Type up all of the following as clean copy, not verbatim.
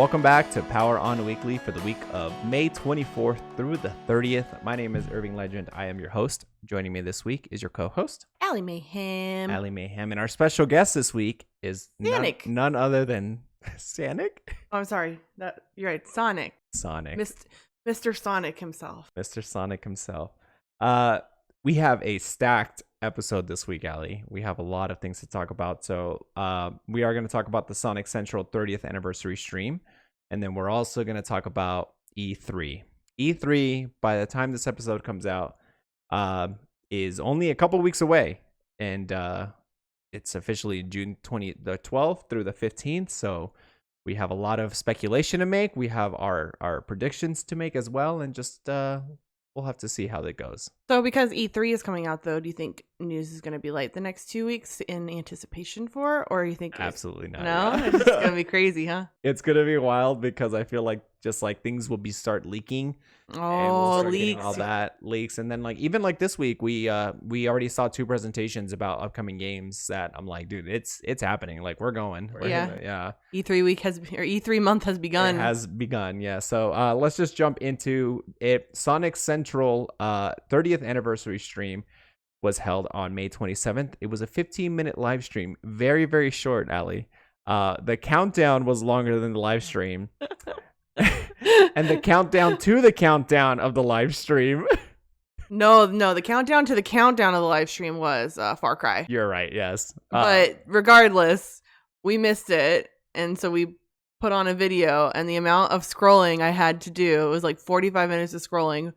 Welcome back to Power On Weekly for the week of May 24th through the 30th. My name is Irving Legend. I am your host. Joining me this week is your co-host, Aly Mayhem. And our special guest this week is none other than Sonic. Oh, I'm sorry. You're right. Sonic. Mr. Sonic himself. Mr. Sonic himself. We have a stacked episode this week, Aly. We have a lot of things to talk about. So we are going to talk about the Sonic Central 30th anniversary stream. And then we're also going to talk about E3. E3, by the time this episode comes out, is only a couple weeks away. And it's officially June the 12th through the 15th. So we have a lot of speculation to make. We have our predictions to make as well. And just we'll have to see how that goes. So because E3 is coming out, though, do you think news is going to be light the next 2 weeks in anticipation for? Or you think absolutely not? No? Yeah. It's just going to be crazy, huh? It's going to be wild because I feel like just like things will start leaking. Oh, leaks. All that leaks. And then even this week, we already saw 2 presentations about upcoming games that I'm like, dude, it's happening. Like we're going. Yeah. E3 month has begun. It has begun. Yeah. So let's just jump into it. Sonic Central 30th anniversary stream was held on May 27th. It was a 15-minute live stream. Very, very short, Aly. The countdown was longer than the live stream. And the countdown to the countdown of the live stream. No, the countdown to the countdown of the live stream was Far Cry. You're right, yes. But regardless, we missed it. And so we put on a video, and the amount of scrolling I had to do, it was like 45 minutes of scrolling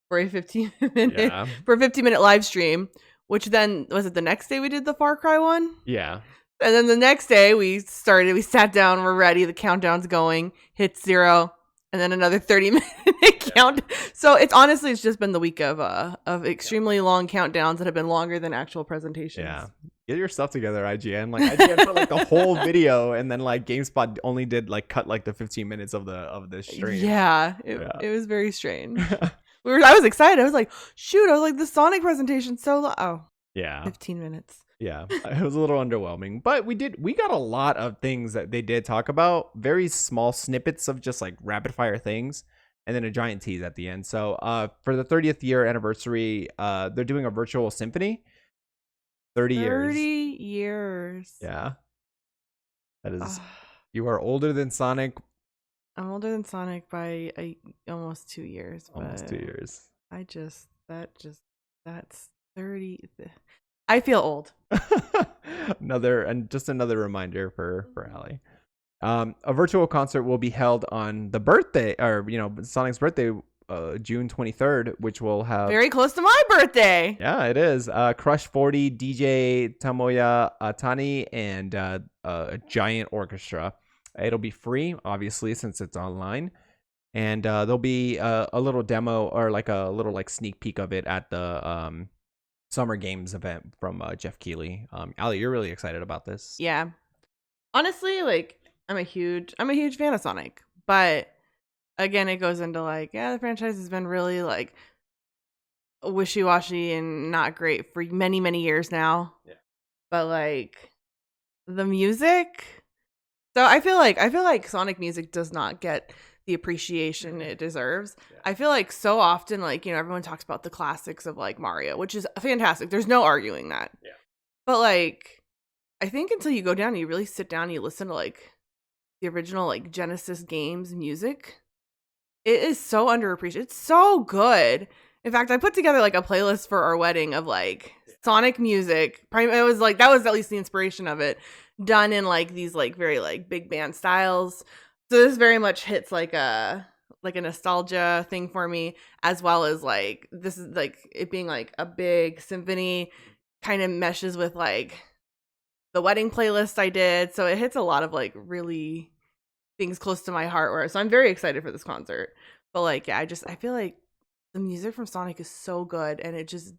for a 15-minute live stream, which then, was it the next day we did the Far Cry one? Yeah. And then the next day we sat down, we're ready, the countdown's going, hit 0, and then another 30-minute count. So it's just been the week of extremely long countdowns that have been longer than actual presentations. Yeah. Get your stuff together, IGN. IGN put the whole video, and then GameSpot only did cut the 15 minutes of the stream. Yeah. It was very strange. I was excited. I was like, shoot, the Sonic presentation's so long. Oh. Yeah. 15 minutes. Yeah, it was a little underwhelming, but we got a lot of things that they did talk about, very small snippets of just rapid fire things, and then a giant tease at the end. So for the 30th year anniversary, they're doing a virtual symphony. 30 years. Yeah. That is, you are older than Sonic. I'm older than Sonic by almost 2 years. Almost 2 years. That's 30. I feel old. Another reminder for Aly. A virtual concert will be held on the birthday, or Sonic's birthday, June 23rd, which will have very close to my birthday. Yeah, it is. Crush 40, DJ Tamoya Atani, and a giant orchestra. It'll be free, obviously, since it's online, and there'll be a little demo or a little sneak peek of it at the Summer Games event from Jeff Keighley. Aly, you're really excited about this. Yeah. Honestly, I'm a huge fan of Sonic, but again, it goes into the franchise has been really wishy-washy and not great for many, many years now. Yeah. But the music, so I feel like Sonic music does not get the appreciation it deserves. Yeah. I feel so often, everyone talks about the classics of Mario, which is fantastic. There's no arguing that. Yeah. But I think until you go down and you really sit down and you listen to the original Genesis games music, it is so underappreciated. It's so good. In fact, I put together a playlist for our wedding of Sonic music. It was that was at least the inspiration of it, done in these very big band styles. So this very much hits a nostalgia thing for me, as well as this is it being a big symphony, kind of meshes with the wedding playlist I did. So it hits a lot of really things close to my heart. So I'm very excited for this concert. But I feel the music from Sonic is so good, and it just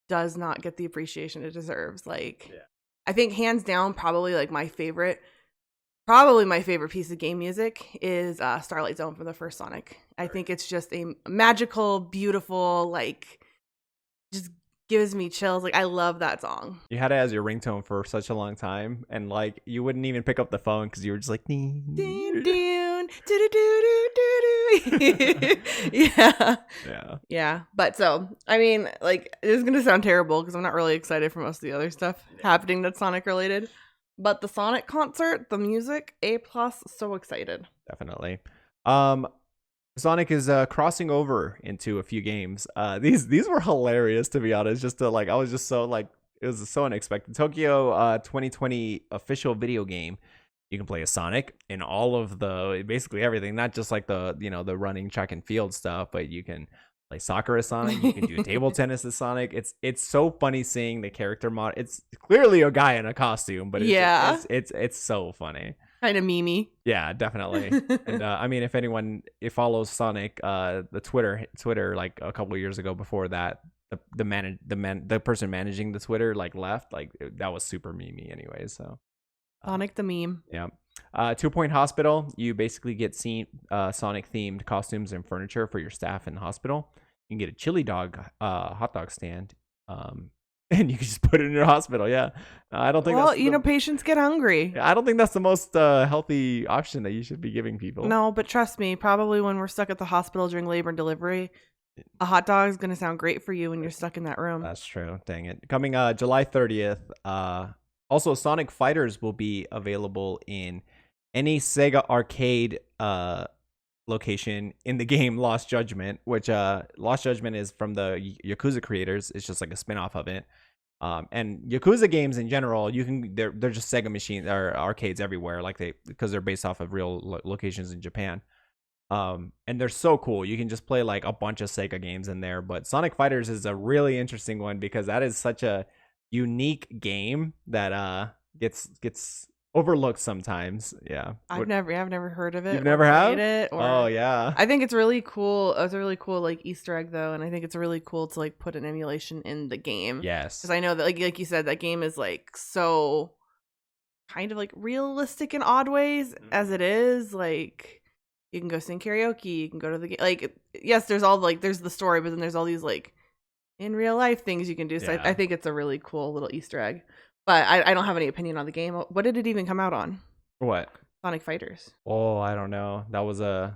does not get the appreciation it deserves. I think hands down, probably my favorite piece of game music is Starlight Zone from the first Sonic. I think it's just a magical, beautiful, just gives me chills. Like I love that song. You had it as your ringtone for such a long time, and like you wouldn't even pick up the phone because you were just like, Dun, dun, doo-doo-doo-doo-doo. Yeah. yeah, Yeah. But so, I mean, like, it is going to sound terrible because I'm not really excited for most of the other stuff happening that's Sonic related. But the Sonic concert, the music, A+, so excited. definitely. Sonic is crossing over into a few games. These were hilarious, to be honest. Just to like, I was just so like, it was so unexpected. Tokyo 2020 official video game. You can play as Sonic in all of the basically everything, not just like the the running track and field stuff, but you can play soccer as Sonic. You can do table tennis as Sonic. It's so funny seeing the character mod. It's clearly a guy in a costume, but it's so funny. Kind of memey. Yeah, definitely. And I mean, if anyone follows Sonic, the Twitter like a couple of years ago before that, the person managing the Twitter like left, like that was super memey anyway. So Sonic the meme. yeah. 2 Point Hospital. You basically get Sonic themed costumes and furniture for your staff in the hospital. You can get a chili dog hot dog stand. And you can just put it in your hospital. Yeah, I don't think. Well, patients get hungry. I don't think that's the most healthy option that you should be giving people. No, but trust me, probably when we're stuck at the hospital during labor and delivery, a hot dog is going to sound great for you when you're stuck in that room. That's true. Dang it. Coming July 30th. Also, Sonic Fighters will be available in any Sega arcade location in the game Lost Judgment, which Lost Judgment is from the Yakuza creators. It's just like a spin-off of it. And Yakuza games in general, they're just Sega machines or arcades everywhere, because they're based off of real locations in Japan. And they're so cool. You can just play like a bunch of Sega games in there. But Sonic Fighters is a really interesting one because that is such a unique game that gets overlooked sometimes. Yeah, I've never heard of it. You've never had it? Oh yeah, I think it's really cool. It's a really cool like Easter egg though, and I think it's really cool to like put an emulation in the game. Yes, because I know that like you said, that game is like so kind of like realistic in odd ways as it is. Like you can go sing karaoke, you can go to the game. Like yes, there's all like there's the story, but then there's all these like in real life things you can do. So I think it's a really cool little Easter egg. But I don't have any opinion on the game. What did it even come out on? What? Sonic Fighters. Oh, I don't know. That was I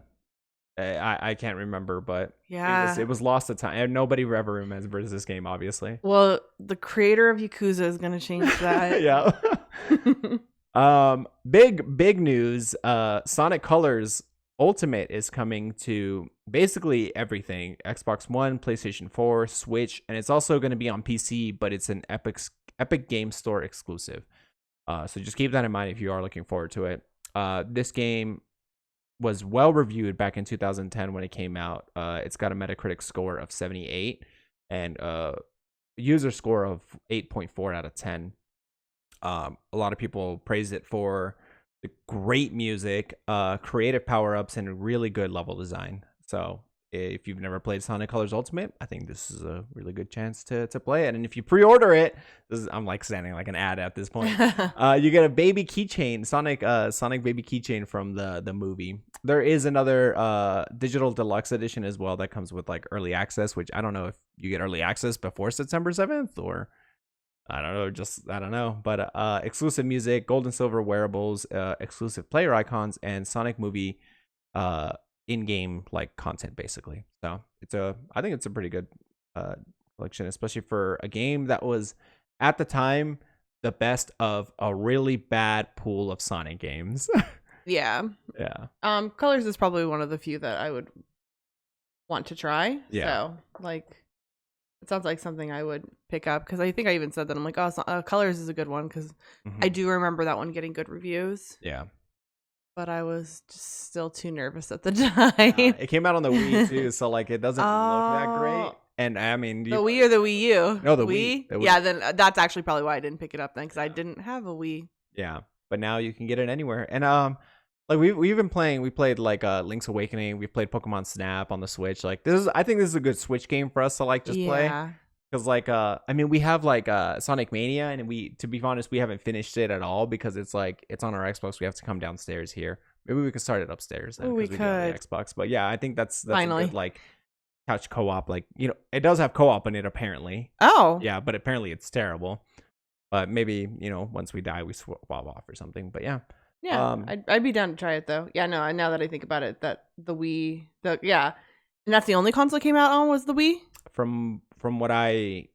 can't remember, but yeah, it was lost to time. And nobody ever remembers this game, obviously. Well, the creator of Yakuza is gonna change that. Yeah. Big news. Sonic Colors Ultimate is coming to basically everything: Xbox One, PlayStation 4, Switch, and it's also going to be on PC, but it's an Epic Game Store exclusive. So just keep that in mind if you are looking forward to it. This game was well reviewed back in 2010 when it came out. It's got a Metacritic score of 78 and a user score of 8.4 out of 10. A lot of people praise it for the great music, creative power-ups, and really good level design. So if you've never played Sonic Colors Ultimate, I think this is a really good chance to play it. And if you pre-order it, I'm like standing like an ad at this point. You get a baby keychain, Sonic baby keychain from the movie. There is another digital deluxe edition as well that comes with like early access, which I don't know if you get early access before September 7th or I don't know. But exclusive music, gold and silver wearables, exclusive player icons, and Sonic movie in-game like content basically. So I think it's a pretty good collection, especially for a game that was at the time the best of a really bad pool of Sonic games. Yeah. Colors is probably one of the few that I would want to try. Yeah. So like it sounds like something I would pick up because I think I even said that I'm like, Colors is a good one because I do remember that one getting good reviews. Yeah. But I was just still too nervous at the time. It came out on the Wii too, so like it doesn't look that great. And I mean, the Wii or the Wii U? No, the Wii. Yeah, then that's actually probably why I didn't pick it up then because I didn't have a Wii. Yeah, but now you can get it anywhere. And like we've been playing. We played like Link's Awakening. We played Pokemon Snap on the Switch. Like I think this is a good Switch game for us to like just play. Because like I mean we have like Sonic Mania, and to be honest, we haven't finished it at all because it's on our Xbox. We have to come downstairs here. Maybe we could start it upstairs then. We could do it on the Xbox. But yeah, I think that's finally a good, like couch co-op. Like, it does have co-op in it apparently. Oh. Yeah, but apparently it's terrible. But maybe, once we die, we swap off or something. But yeah. Yeah, I'd be down to try it though. Yeah, no, now that I think about it, that the Wii, and that's the only console it came out on was the Wii? From what I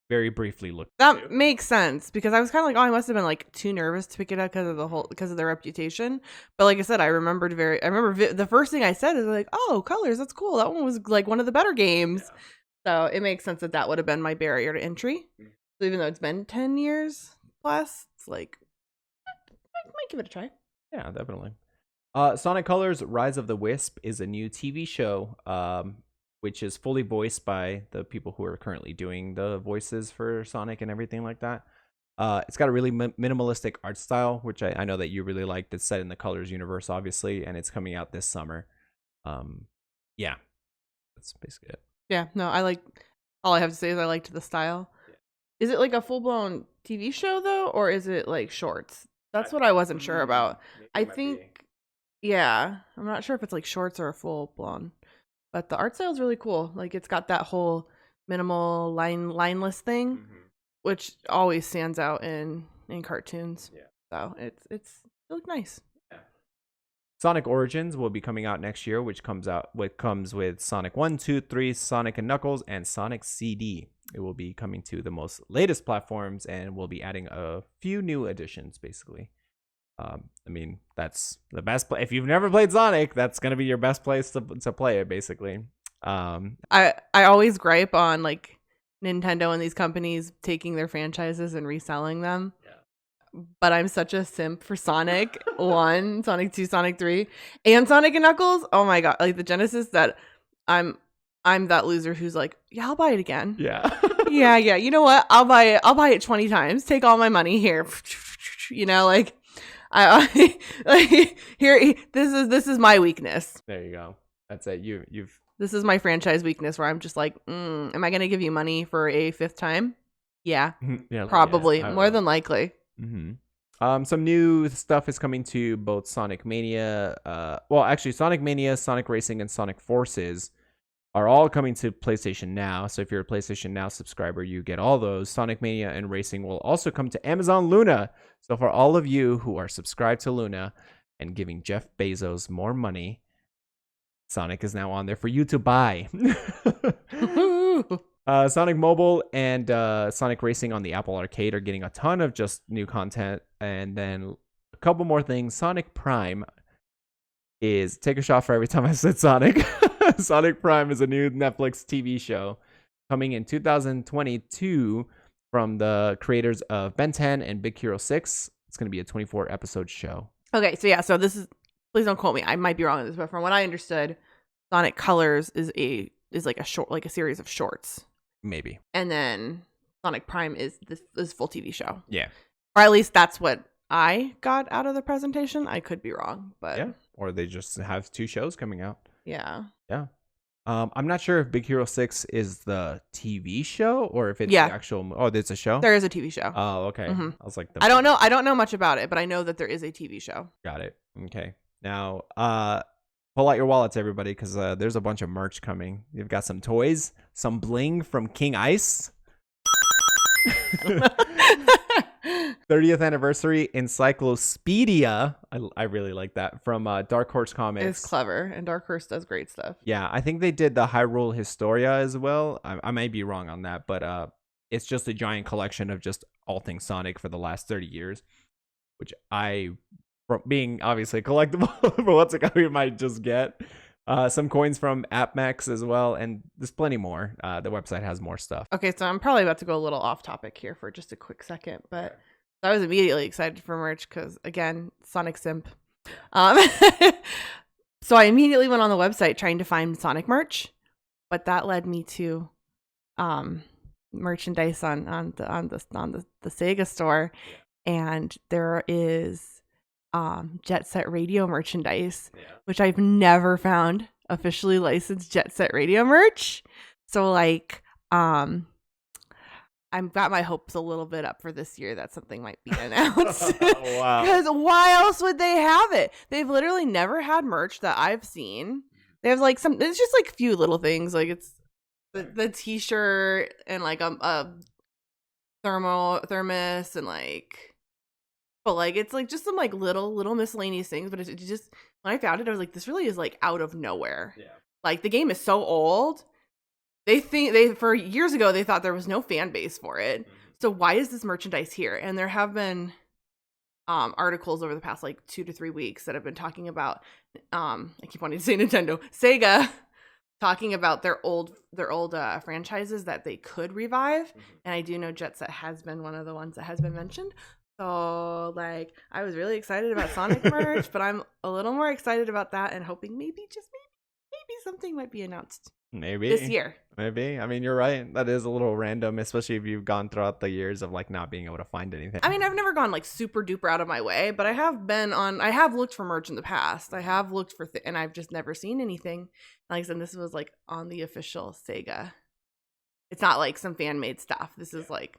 very briefly looked That makes sense, because I was kind of like, oh, I must have been like too nervous to pick it up because of their reputation. But like I said, I remember the first thing I said is like, oh, colors, that's cool. That one was like one of the better games. Yeah. So it makes sense that would have been my barrier to entry. So even though it's been 10 years plus, it's like, I might give it a try. Yeah, definitely. Sonic Colors Rise of the Wisp is a new TV show, which is fully voiced by the people who are currently doing the voices for Sonic and everything like that. It's got a really minimalistic art style, which I know that you really liked. It's set in the Colors universe, obviously, and it's coming out this summer. Yeah, that's basically it. Yeah, no, all I have to say is I liked the style. Yeah. Is it like a full-blown TV show, though, or is it like shorts? That's what I wasn't sure about. I think, I'm not sure if it's like shorts or a full-blown. But the art style is really cool. Like, it's got that whole minimal lineless thing, which always stands out in cartoons. Yeah. So it look nice. Yeah. Sonic Origins will be coming out next year, which comes with Sonic 1, 2, 3, Sonic and Knuckles, and Sonic CD. It will be coming to the most latest platforms, and we'll be adding a few new additions, basically. I mean, that's the best play. If you've never played Sonic, that's gonna be your best place to play it, basically. I always gripe on like Nintendo and these companies taking their franchises and reselling them. Yeah. But I'm such a simp for Sonic 1, Sonic 2, Sonic 3, and Sonic and Knuckles. Oh my god, like the Genesis, that I'm that loser who's like, yeah, I'll buy it again. Yeah. yeah. You know what? I'll buy it 20 times. Take all my money here. Like. I like here. This is my weakness. There you go. That's it. You've. This is my franchise weakness, where I'm just like, am I gonna give you money for a 5th time? Yeah, yeah, probably, more than likely. Mm-hmm. Some new stuff is coming to both Sonic Mania. Sonic Mania, Sonic Racing, and Sonic Forces are all coming to PlayStation Now. So if you're a PlayStation Now subscriber, you get all those. Sonic Mania and Racing will also come to Amazon Luna. So for all of you who are subscribed to Luna and giving Jeff Bezos more money, Sonic is now on there for you to buy. Sonic Mobile and Sonic Racing on the Apple Arcade are getting a ton of just new content. And then a couple more things. Sonic Prime is, take a shot for every time I said Sonic. Sonic Prime is a new Netflix TV show coming in 2022 from the creators of Ben 10 and Big Hero 6. It's going to be a 24 episode show. Okay, so this is, please don't quote me, I might be wrong on this, but from what I understood, Sonic Colors is like a series of shorts. Maybe. And then Sonic Prime is this full TV show. Yeah. Or at least that's what I got out of the presentation. I could be wrong, but yeah. Or they just have 2 shows coming out. Yeah. Yeah. I'm not sure if Big Hero 6 is the TV show or if it's the actual. Oh, there's a show? There is a TV show. Oh, okay. Mm-hmm. I was like, I don't know much about it, but I know that there is a TV show. Got it. Okay. Now, pull out your wallets, everybody, because there's a bunch of merch coming. You've got some toys, some bling from King Ice. 30th anniversary encyclopedia. I really like that, from Dark Horse Comics. It's clever, and Dark Horse does great stuff. Yeah, I think they did the Hyrule Historia as well. I might be wrong on that, but it's just a giant collection of just all things Sonic for the last 30 years, which being obviously collectible for what's it going, we might just get. Some coins from AppMax as well, and there's plenty more. The website has more stuff. Okay, so I'm probably about to go a little off topic here for just a quick second, but I was immediately excited for merch because, again, Sonic simp. So I immediately went on the website trying to find Sonic merch, but that led me to merchandise on the Sega store, and there is Jet Set Radio merchandise, which I've never found officially licensed Jet Set Radio merch. So like I've got my hopes a little bit up for this year that something might be announced. Wow. Because why else would they have it? They've literally never had merch that I've seen. They have like some. It's just like a few little things. Like it's the t-shirt and like a thermos and like, but like it's like just some like little miscellaneous things. But it just, when I found it, I was like, this really is like out of nowhere. Yeah. Like the game is so old. They for years ago they thought there was no fan base for it. So why is this merchandise here? And there have been articles over the past like 2 to 3 weeks that have been talking about I keep wanting to say Nintendo, Sega, talking about their old franchises that they could revive. And I do know Jet Set has been one of the ones that has been mentioned. So like I was really excited about Sonic merch, but I'm a little more excited about that and hoping maybe something might be announced Maybe this year. Maybe. I mean, you're right. That is a little random, especially if you've gone throughout the years of like not being able to find anything. I mean, I've never gone like super duper out of my way, but I have looked for merch in the past. I have looked for and I've just never seen anything. Like I said, this was like on the official Sega. It's not like some fan made stuff. This is like,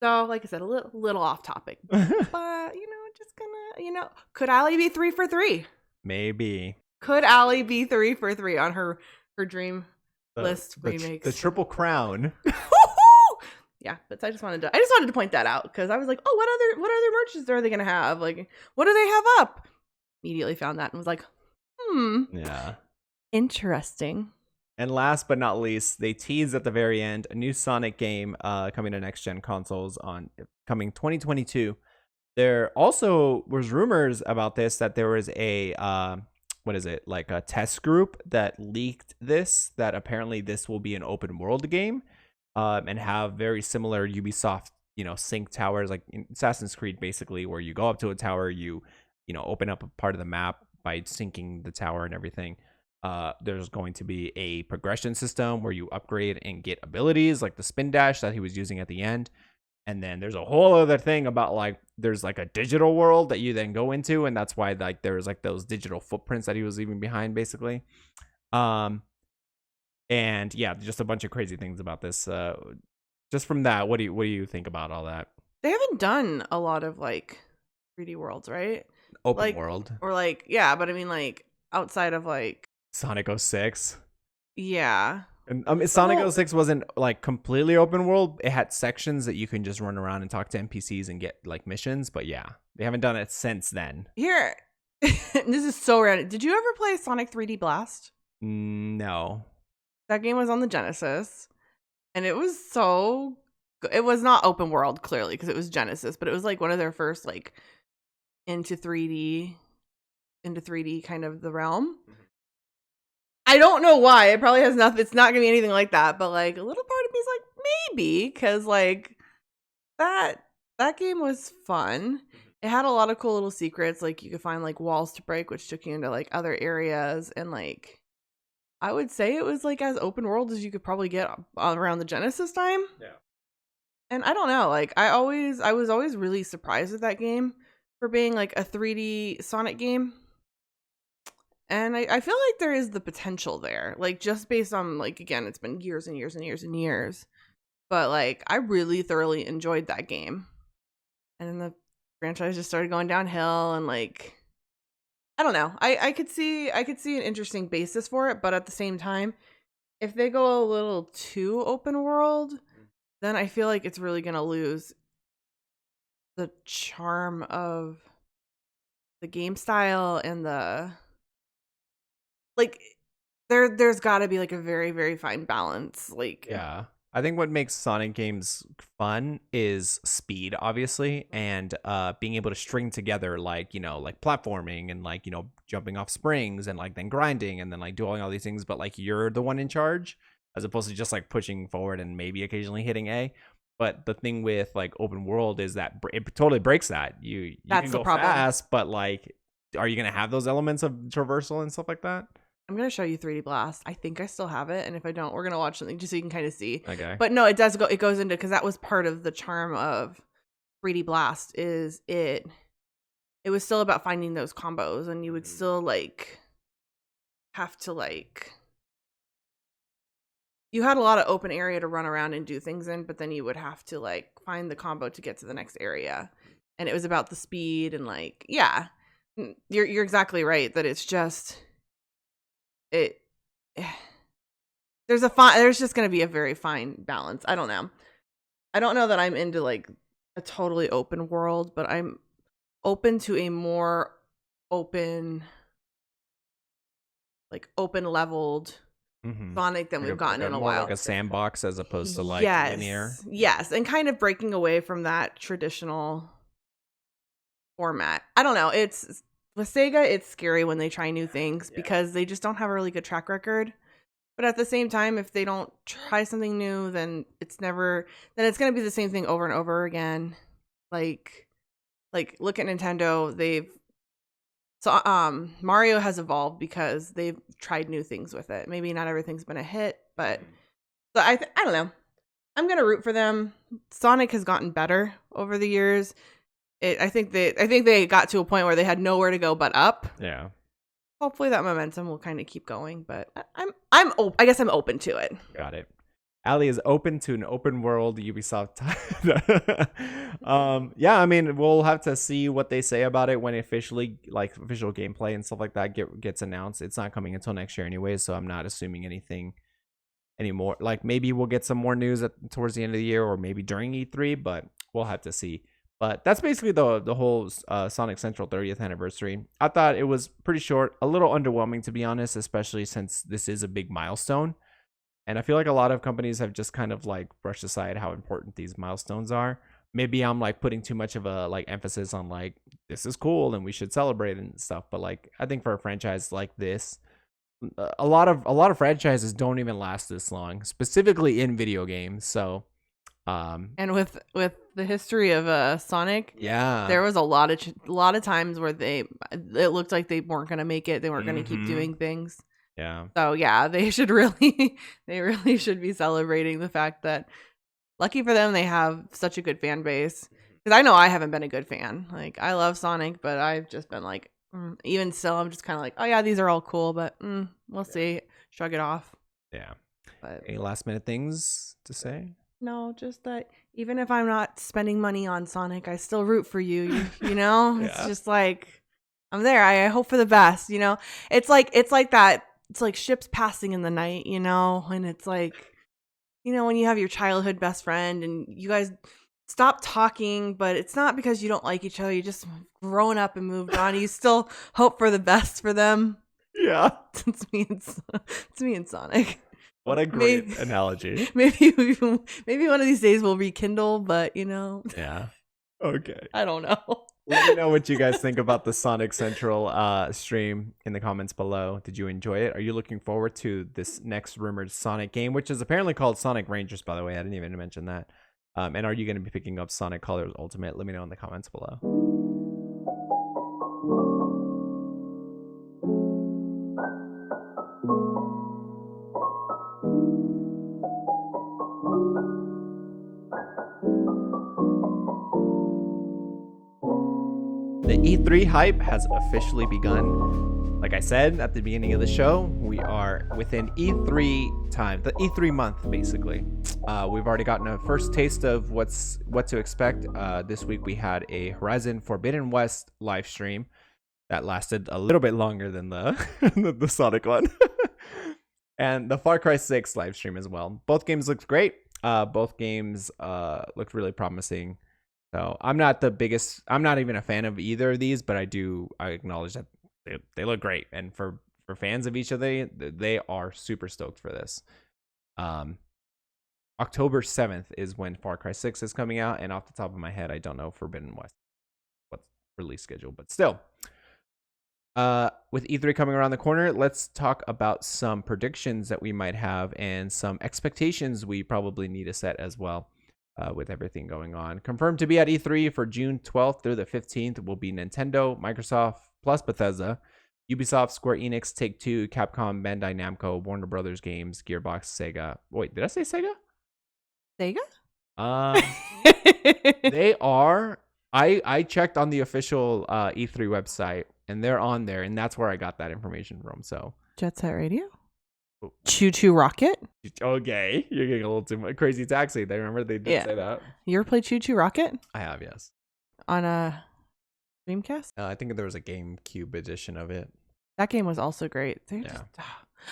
so like I said, a little off topic, but just gonna, could Aly be 3 for 3? Maybe. Could Aly be 3 for 3 on her dream list remakes? The Triple Crown. Yeah, but I just wanted to point that out because I was like, oh, what other merches are they gonna have? Like, what do they have up? Immediately found that and was like, Yeah. Interesting. And last but not least, they teased at the very end a new Sonic game coming to next gen consoles on coming 2022. There also was rumors about this that there was a like a test group that leaked this, that apparently this will be an open world game and have very similar Ubisoft, sync towers, like in Assassin's Creed, basically, where you go up to a tower, you open up a part of the map by syncing the tower and everything. There's going to be a progression system where you upgrade and get abilities like the spin dash that he was using at the end. And then there's a whole other thing about like there's like a digital world that you then go into, and that's why like there's like those digital footprints that he was leaving behind, basically. And yeah, just a bunch of crazy things about this. Just from that, what do you think about all that? They haven't done a lot of like 3D worlds, right? Open world. Or like, yeah, but I mean like outside of like Sonic 06. Yeah. And Sonic 06 wasn't like completely open world. It had sections that you can just run around and talk to NPCs and get like missions. But yeah, they haven't done it since then. Here, this is so random. Did you ever play Sonic 3D Blast? No. That game was on the Genesis, and it was so good. It was not open world, clearly, because it was Genesis, but it was like one of their first like into 3D kind of the realm. I don't know why. It probably has nothing. It's not gonna be anything like that. But like a little part of me is like maybe, because like that game was fun. It had a lot of cool little secrets. Like you could find like walls to break, which took you into like other areas. And like I would say it was like as open world as you could probably get around the Genesis time. Yeah. And I don't know. Like I was always really surprised with that game for being like a 3D Sonic game. And I feel like there is the potential there, like just based on like, again, it's been years and years and years and years, but like I really thoroughly enjoyed that game. And then the franchise just started going downhill, and like I don't know, I could see an interesting basis for it, but at the same time, if they go a little too open world, then I feel like it's really gonna lose the charm of the game style and the like there's got to be like a very, very fine balance. Like, yeah, I think what makes Sonic games fun is speed, obviously, and being able to string together like like platforming and like jumping off springs and like then grinding and then like doing all these things, but like you're the one in charge as opposed to just like pushing forward and maybe occasionally hitting A. But the thing with like open world is that it totally breaks that. You That's can the go problem. fast, but like, are you gonna have those elements of traversal and stuff like that? I'm going to show you 3D Blast. I think I still have it. And if I don't, we're going to watch something just so you can kind of see. Okay. But no, it goes into, because that was part of the charm of 3D Blast is it was still about finding those combos, and you would still like have to like, you had a lot of open area to run around and do things in, but then you would have to like find the combo to get to the next area. And it was about the speed and like, yeah, you're exactly right that it's just, there's just going to be a very fine balance. I don't know. I don't know that I'm into like a totally open world, but I'm open to a more open, like open leveled Sonic than we've gotten in a more while. like a sandbox as opposed to like linear. Yes, and kind of breaking away from that traditional format. I don't know. It's with Sega, it's scary when they try new things because they just don't have a really good track record. But at the same time, if they don't try something new, then it's going to be the same thing over and over again. Like look at Nintendo. Mario has evolved because they've tried new things with it. Maybe not everything's been a hit, but I don't know. I'm going to root for them. Sonic has gotten better over the years. I think they got to a point where they had nowhere to go but up. Yeah. Hopefully that momentum will kind of keep going, but I guess I'm open to it. Got it. Aly is open to an open world Ubisoft. Yeah, I mean, we'll have to see what they say about it when official gameplay and stuff like that gets announced. It's not coming until next year anyway, so I'm not assuming anything anymore. Like maybe we'll get some more news towards the end of the year or maybe during E3, but we'll have to see. But that's basically the whole Sonic Central 30th anniversary. I thought it was pretty short, a little underwhelming to be honest, especially since this is a big milestone. And I feel like a lot of companies have just kind of like brushed aside how important these milestones are. Maybe I'm like putting too much of a like emphasis on like this is cool and we should celebrate and stuff. But like I think for a franchise like this, a lot of franchises don't even last this long, specifically in video games. So and with the history of Sonic, there was a lot of times where it looked like they weren't going to make it. They weren't going to keep doing things. Yeah. So yeah, they really should be celebrating the fact that lucky for them, they have such a good fan base. Because I know I haven't been a good fan. Like I love Sonic, but I've just been like, even still, I'm just kind of like, oh yeah, these are all cool, but we'll see. Shrug it off. Yeah. But any last minute things to say? No, just that even if I'm not spending money on Sonic, I still root for you. You know, Yeah. It's just like I'm there. I hope for the best. You know, it's like that. It's like ships passing in the night. You know, and it's like, you know, when you have your childhood best friend and you guys stop talking, but it's not because you don't like each other. You just grown up and moved on. You still hope for the best for them. Yeah, it's me and Sonic. What a great analogy. Maybe one of these days we'll rekindle, but you know. Yeah. Okay. I don't know. Let me know what you guys think about the Sonic Central stream in the comments below. Did you enjoy it? Are you looking forward to this next rumored Sonic game, which is apparently called Sonic Rangers, by the way? I didn't even mention that. And are you going to be picking up Sonic Colors Ultimate? Let me know in the comments below. The E3 hype has officially begun. Like I said at the beginning of the show, we are within E3 time, the E3 month, basically. We've already gotten a first taste of what to expect. This week we had a Horizon Forbidden West live stream that lasted a little bit longer than the the Sonic one. And the Far Cry 6 live stream as well. Both games looked great. Both games looked really promising. So I'm not even a fan of either of these, but I acknowledge that they look great. And for fans of each of they are super stoked for this. October 7th is when Far Cry 6 is coming out. And off the top of my head, I don't know Forbidden West, what's release schedule, but still. With E3 coming around the corner, let's talk about some predictions that we might have and some expectations we probably need to set as well. With everything going on. Confirmed to be at E3 for June 12th through the 15th will be Nintendo, Microsoft, plus Bethesda, Ubisoft, Square Enix, Take-Two, Capcom, Bandai Namco, Warner Brothers Games, Gearbox, Sega. Wait, did I say Sega? Sega? They are. I checked on the official E3 website, and they're on there, and that's where I got that information from. So Jet Set Radio? Choo Choo Rocket? Okay, you're getting a little too much. Crazy Taxi. They remember they did say that. You ever played Choo Choo Rocket? I have, yes. On a Dreamcast? I think there was a GameCube edition of it. That game was also great.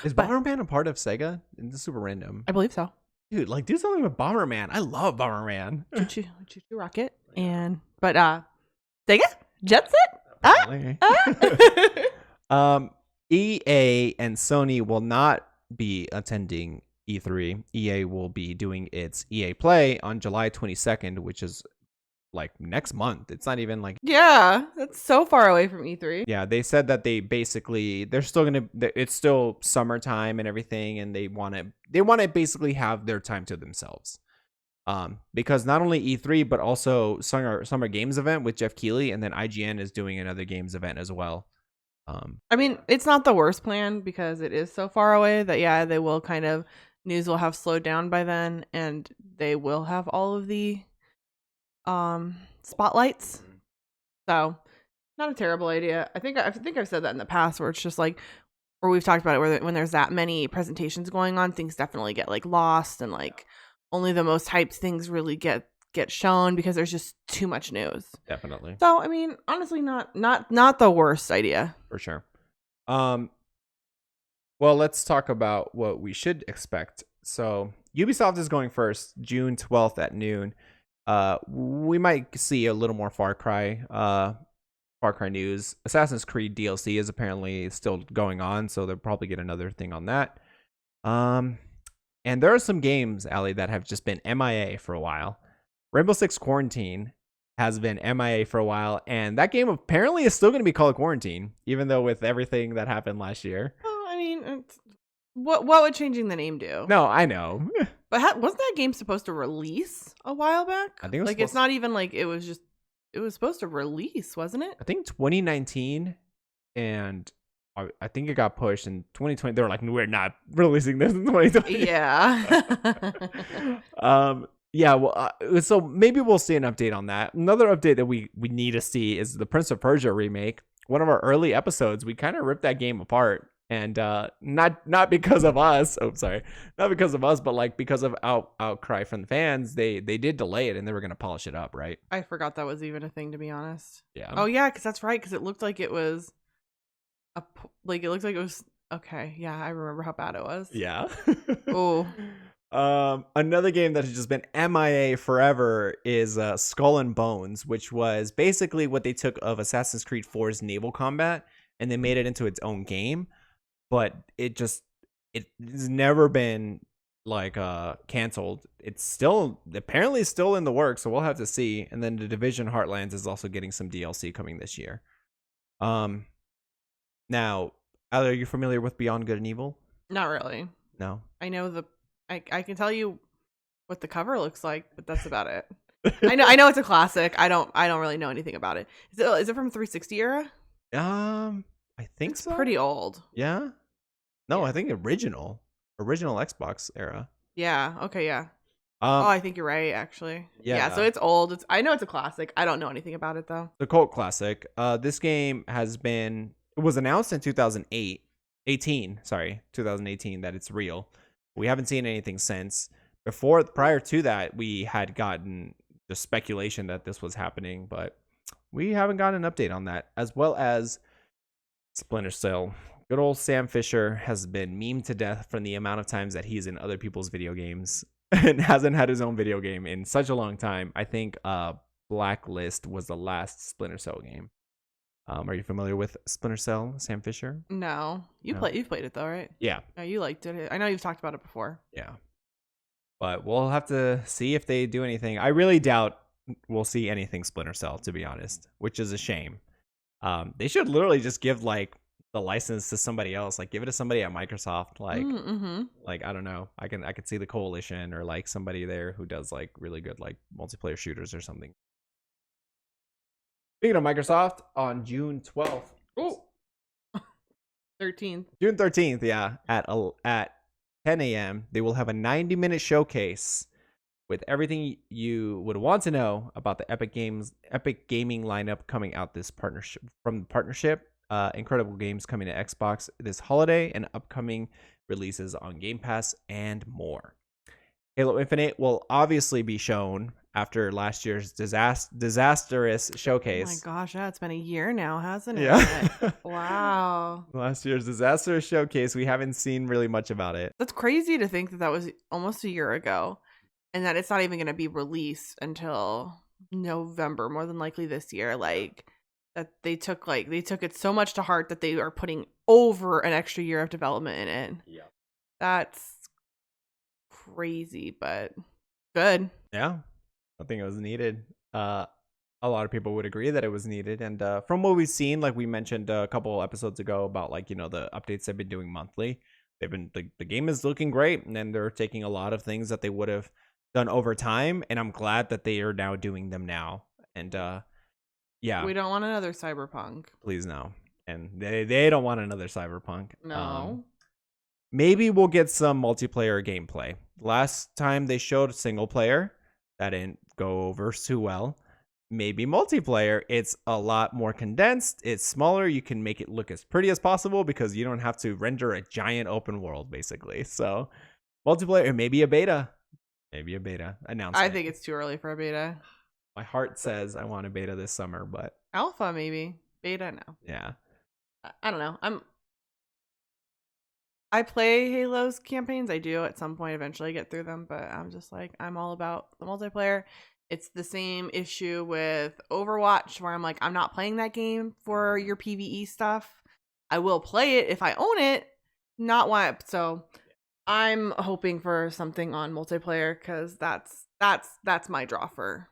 Is But Bomberman a part of Sega? This is super random. I believe so. Dude, like do something with Bomberman. I love Bomberman. Choo choo rocket. But Sega? Jet Set? Ah, Apparently. ah. EA and Sony will not be attending E3. EA will be doing its EA Play on July 22nd, which is like next month. It's not even like Yeah, that's so far away from E3. yeah, they said that they're still gonna it's still summertime and everything, and they want to basically have their time to themselves. Because not only E3 but also summer games event with Jeff Keighley, and then IGN is doing another games event as well. I mean, it's not the worst plan because it is so far away that yeah, they will kind of news will have slowed down by then, and they will have all of the spotlights. So, not a terrible idea. I think I've said that in the past, where it's just like, or we've talked about it, where when there's that many presentations going on, things definitely get like lost, and like only the most hyped things really get shown because there's just too much news. Definitely. So, I mean, honestly, not the worst idea. For sure. Well, let's talk about what we should expect. So, Ubisoft is going first, June 12th at noon. We might see a little more Far Cry news. Assassin's Creed DLC is apparently still going on, so they'll probably get another thing on that. And there are some games, Aly, that have just been MIA for a while. Rainbow Six Quarantine has been MIA for a while, and that game apparently is still going to be called Quarantine, even though with everything that happened last year. Oh, I mean, what would changing the name do? No, I know. But wasn't that game supposed to release a while back? I think it was like it's not even like it was supposed to release, wasn't it? I think 2019, and I think it got pushed in 2020. They were like, we're not releasing this in 2020. Yeah. Yeah. Well, so maybe we'll see an update on that. Another update that we need to see is the Prince of Persia remake. One of our early episodes, we kind of ripped that game apart, and not because of us. Oh, sorry, not because of us, but like because of outcry from the fans. They did delay it, and they were gonna polish it up, right? I forgot that was even a thing, to be honest. Yeah. Oh yeah, because that's right. Because it looked like it was okay. Yeah, I remember how bad it was. Yeah. Oh. Another game that has just been MIA forever is Skull and Bones, which was basically what they took of Assassin's Creed 4's naval combat and they made it into its own game. But it's never been like canceled. It's still apparently still in the works, so we'll have to see. And then the Division Heartlands is also getting some DLC coming this year. Now, Aly, are you familiar with Beyond Good and Evil? Not really. No. I know I can tell you what the cover looks like, but that's about it. I know it's a classic. I don't really know anything about it. Is it from 360 era? I think It's so. pretty old. Yeah. No, Yeah. I think original Xbox era. Yeah. Okay. Yeah. I think you're right. Actually. Yeah. So it's old. I know it's a classic. I don't know anything about it though. The cult classic. This game it was announced in 2018 that it's real. We haven't seen anything since. Prior to that, we had gotten the speculation that this was happening, but we haven't gotten an update on that. As well as Splinter Cell. Good old Sam Fisher has been memed to death from the amount of times that he's in other people's video games and hasn't had his own video game in such a long time. I think Blacklist was the last Splinter Cell game. Are you familiar with Splinter Cell, Sam Fisher? No. You've played it though, right? Yeah. No, you liked it. I know you've talked about it before. Yeah. But we'll have to see if they do anything. I really doubt we'll see anything Splinter Cell, to be honest, which is a shame. They should literally just give like the license to somebody else, like give it to somebody at Microsoft, like like I don't know. I could see the Coalition or like somebody there who does like really good like multiplayer shooters or something. Speaking of Microsoft, on June 12th. Oh. 13th. June 13th, yeah, at 10 a.m., they will have a 90-minute showcase with everything you would want to know about the Epic Gaming lineup coming out from the partnership. Incredible games coming to Xbox this holiday and upcoming releases on Game Pass and more. Halo Infinite will obviously be shown after last year's disastrous Oh my showcase. gosh, yeah, it's been a year now, hasn't it? Yeah. Wow. Last year's disastrous showcase, we haven't seen really much about it. That's crazy to think that that was almost a year ago and that it's not even going to be released until November, more than likely this year. Like that they took it so much to heart that they are putting over an extra year of development in it. Yeah. That's crazy, but good. Yeah. I think it was needed. A lot of people would agree that it was needed. And from what we've seen, like we mentioned a couple episodes ago about like, the updates they've been doing monthly. They've been the game is looking great, and then they're taking a lot of things that they would have done over time, and I'm glad that they are now doing them now. And yeah, We don't want another Cyberpunk. please no. And they don't want another Cyberpunk. No. Maybe we'll get some multiplayer gameplay. Last time they showed single player, that didn't go over too well. Maybe multiplayer, it's a lot more condensed, it's smaller, you can make it look as pretty as possible because you don't have to render a giant open world basically. So multiplayer, or maybe a beta announcement. I think it's too early for a beta. My heart says I want a beta this summer, but Alpha maybe. Beta no. yeah. I don't know. I play Halo's campaigns. I do at some point eventually get through them, but I'm just like, I'm all about the multiplayer. It's the same issue with Overwatch where I'm like, I'm not playing that game for your PvE stuff. I will play it if I own it, not why. So I'm hoping for something on multiplayer because that's my draw for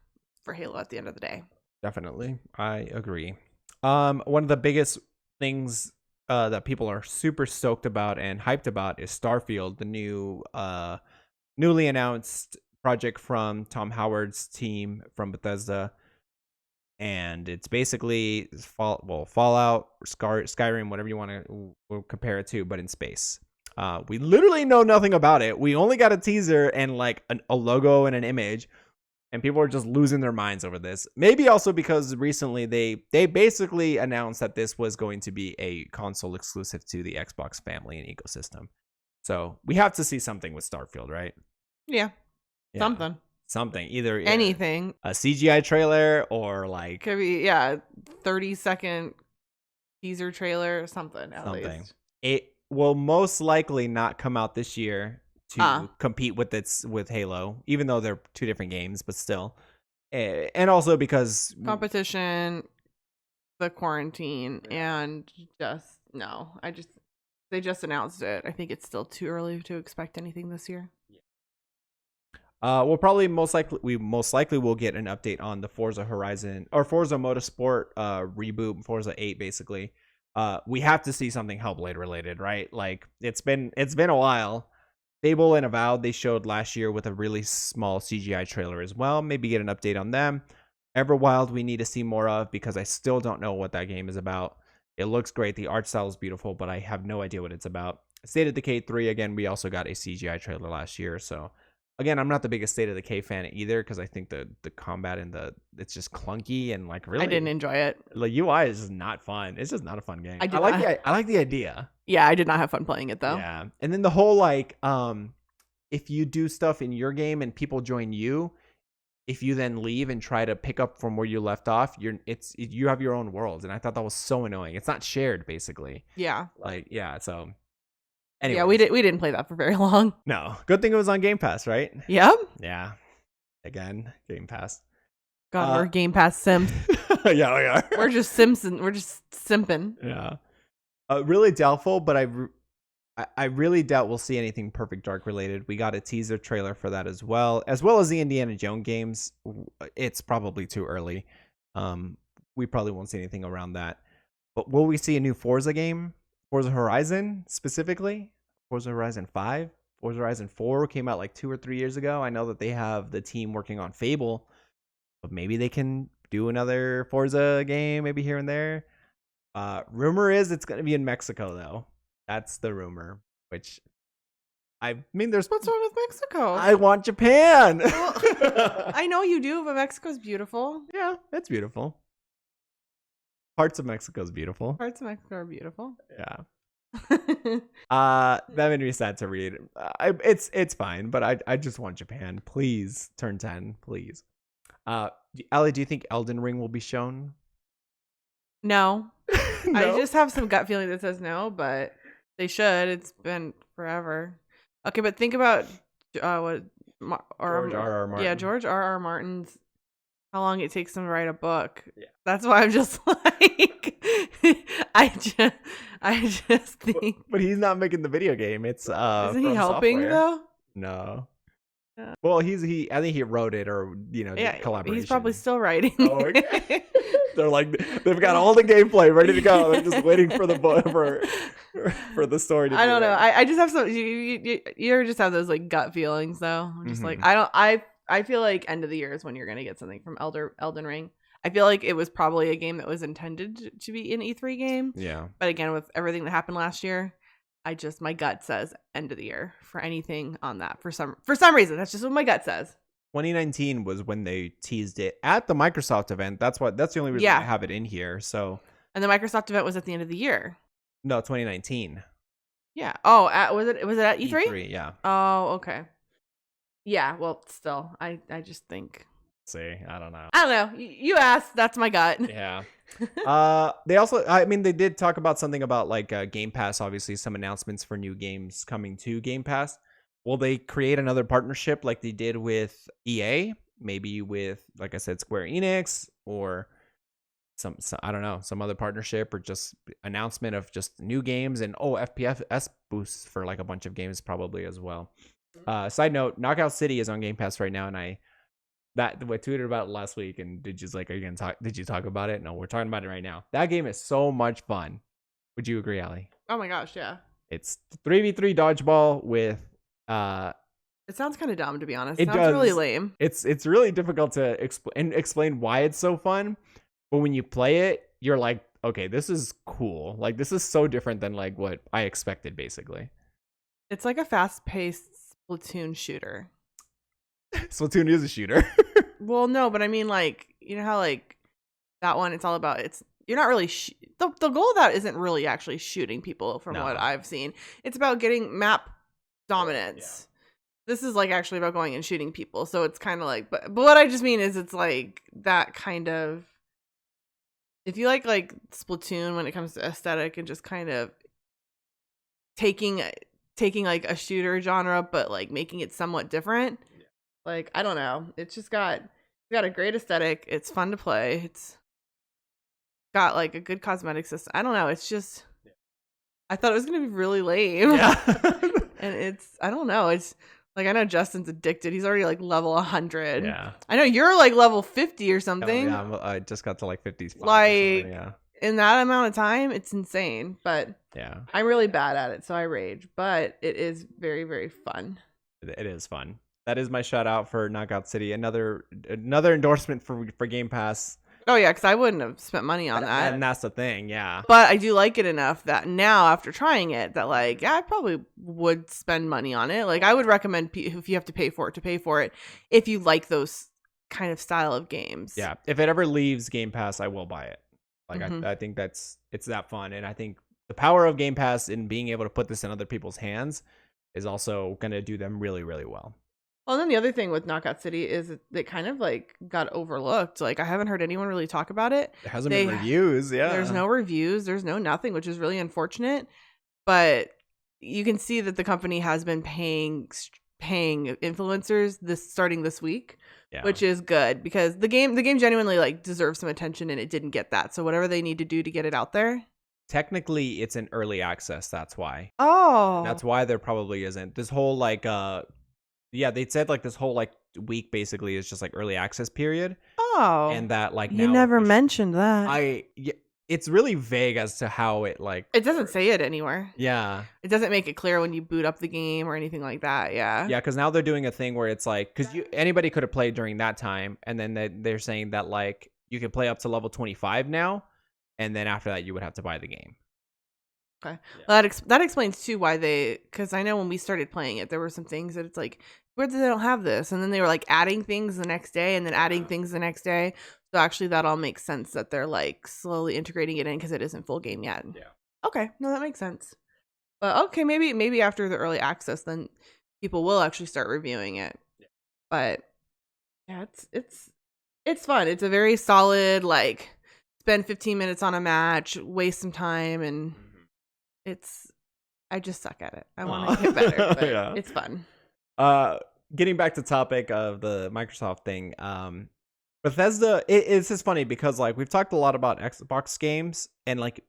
Halo at the end of the day. Definitely. I agree. One of the biggest things that people are super stoked about and hyped about is Starfield, the new newly announced project from Tom Howard's team from Bethesda. And it's basically Fallout, Skyrim, whatever you want to compare it to, but in space. We literally know nothing about it. We only got a teaser and like a logo and an image. And people are just losing their minds over this. Maybe also because recently they basically announced that this was going to be a console exclusive to the Xbox family and ecosystem. So we have to see something with Starfield, right? Yeah. Something. Either anything. A CGI trailer or like Could be 30-second teaser trailer or something at least. It will most likely not come out this year to compete with Halo, even though they're two different games, but still. And also because competition, the quarantine, and they just announced it. I think it's still too early to expect anything this year. we most likely will get an update on the Forza Horizon or Forza Motorsport reboot, Forza 8 basically. We have to see something Hellblade related, right? Like it's been a while. Fable and Avowed they showed last year with a really small CGI trailer as well. Maybe get an update on them. Everwild we need to see more of because I still don't know what that game is about. It looks great. The art style is beautiful, but I have no idea what it's about. State of Decay 3, again, we also got a CGI trailer last year. So, again, I'm not the biggest State of Decay fan either because I think the combat and it's just clunky and like really. I didn't enjoy it. The UI is just not fun. It's just not a fun game. I like the idea. Yeah, I did not have fun playing it though. Yeah, and then the whole like if you do stuff in your game and people join you, if you then leave and try to pick up from where you left off, you have your own world, and I thought that was so annoying. It's not shared basically. Yeah. So anyway. Yeah, we didn't play that for very long. No. Good thing it was on Game Pass, right? Yep. Yeah. Again, Game Pass. God, we're Game Pass Sims. Yeah, we are. We're just Simpson. We're just simping. Yeah. Really doubtful, but I really doubt we'll see anything Perfect Dark related. We got a teaser trailer for that as well as the Indiana Jones games. It's probably too early. We probably won't see anything around that. But will we see a new Forza game? Forza Horizon specifically? Forza Horizon 5? Forza Horizon 4 came out like 2 or 3 years ago. I know that they have the team working on Fable, but maybe they can do another Forza game maybe here and there. Rumor is it's going to be in Mexico though. That's the rumor, which I mean, what's wrong with Mexico? I want Japan. Well, I know you do, but Mexico's beautiful. Yeah, it's beautiful. Parts of Mexico is beautiful. Parts of Mexico are beautiful. Yeah. That made me sad to read. It's fine, but I just want Japan. Please turn 10, please. Aly, do you think Elden Ring will be shown? No. I No. just have some gut feeling that says no, but they should. It's been forever. Okay, but think about what George R.R. yeah, Martin. George R.R. Martin's how long it takes him to write a book. Yeah. That's why I'm just like I just think But he's not making the video game. It's isn't he From helping Software. though? No. Yeah. Well, I think he wrote it, or did Yeah, collaboration. he's probably still writing. Oh, okay. They're like, they've got all the gameplay ready to go. They're just waiting for the book for the story to be I don't know. ready. I just have some. You ever just have those like gut feelings though. I'm just like I feel like end of the year is when you're gonna get something from Elden Ring. I feel like it was probably a game that was intended to be an E3 game. Yeah. But again, with everything that happened last year, my gut says end of the year for anything on that for some reason. That's just what my gut says. 2019 was when they teased it at the Microsoft event. That's the only reason I have it in here. So. And the Microsoft event was at the end of the year. No, 2019. Yeah. Oh, was it at E3? E3, yeah. Oh, okay. Yeah. Well, still, I just think. See, I don't know. I don't know. You asked. That's my gut. Yeah. They also, they did talk about something about like Game Pass. Obviously, some announcements for new games coming to Game Pass. Will they create another partnership like they did with EA? Maybe with, like I said, Square Enix, or some I don't know, some other partnership, or just announcement of just new games and FPS boosts for like a bunch of games probably as well. Side note: Knockout City is on Game Pass right now, and I tweeted about it last week, and did you talk about it? No, we're talking about it right now. That game is so much fun. Would you agree, Aly? Oh my gosh, yeah. It's 3v3 dodgeball with it sounds kind of dumb, to be honest. It sounds does. really lame. It's really difficult to explain why it's so fun, but when you play it, you're like, okay, this is cool. Like, this is so different than like what I expected, basically. It's like a fast-paced Splatoon shooter. Splatoon is a shooter. Well, no, but I mean, like, you know how like that one, it's all about you're not really the goal of that isn't really actually shooting people from what I've seen. It's about getting map dominance. This is like actually about going and shooting people. So it's kind of like, but what I just mean is it's like that kind of, if you like Splatoon when it comes to aesthetic and just kind of taking like a shooter genre, but like making it somewhat different. Like, I don't know. It's just got a great aesthetic. It's fun to play. It's got like a good cosmetic system. I don't know. It's just, I thought it was going to be really lame. Yeah. And I don't know. It's like, I know Justin's addicted. He's already like level 100. Yeah. I know you're like level 50 or something. Yeah, I just got to like 55. Like, yeah. In that amount of time, it's insane. But yeah, I'm really bad at it, so I rage. But it is very, very fun. It is fun. That is my shout out for Knockout City. Another endorsement for Game Pass. Oh yeah, because I wouldn't have spent money on that. And that's the thing, yeah. But I do like it enough that now, after trying it, that like, yeah, I probably would spend money on it. Like, I would recommend if you have to pay for it, to pay for it if you like those kind of style of games. Yeah, if it ever leaves Game Pass, I will buy it. Like, I think it's that fun, and I think the power of Game Pass in being able to put this in other people's hands is also going to do them really, really well. Well, and then the other thing with Knockout City is it kind of like got overlooked. Like, I haven't heard anyone really talk about it. There hasn't been reviews, yeah. There's no reviews. There's no nothing, which is really unfortunate. But you can see that the company has been paying influencers starting this week, which is good because the game genuinely like deserves some attention, and it didn't get that. So whatever they need to do to get it out there. Technically, it's an early access. That's why. Oh, that's why there probably isn't this whole like they said like this whole like week basically is just like early access period. Oh, and that like you never mentioned that. It's really vague as to how it like. It doesn't say it anywhere. Yeah, it doesn't make it clear when you boot up the game or anything like that. Yeah, because now they're doing a thing where it's like, because anybody could have played during that time, and then they're saying that like you can play up to level 25 now, and then after that you would have to buy the game. Okay, well, that explains too why because I know when we started playing it, there were some things that it's like, where did they don't have this, and then they were like adding things the next day, and then adding things the next day. So actually, that all makes sense that they're like slowly integrating it in because it isn't full game yet. Yeah. Okay, no, that makes sense. But okay, maybe after the early access, then people will actually start reviewing it. Yeah. But yeah, it It's fun. It's a very solid, like, spend 15 minutes on a match, waste some time, and it's I just suck at it. I want to get better, but Yeah. it's fun. Getting back to topic of the Microsoft thing, Bethesda, it's just funny because like we've talked a lot about Xbox games, and like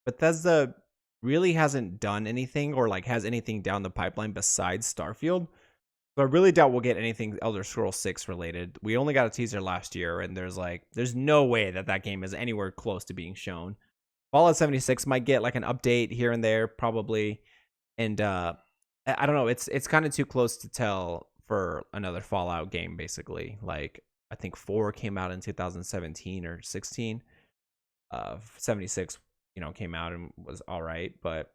Bethesda really hasn't done anything or like has anything down the pipeline besides Starfield. So I really doubt we'll get anything Elder Scrolls 6 related. We only got a teaser last year, and there's no way that game is anywhere close to being shown. Fallout 76 might get like an update here and there, probably, and I don't know. It's kind of too close to tell for another Fallout game. Basically, like I think 4 came out in 2017 or 16. 76, came out and was all right, but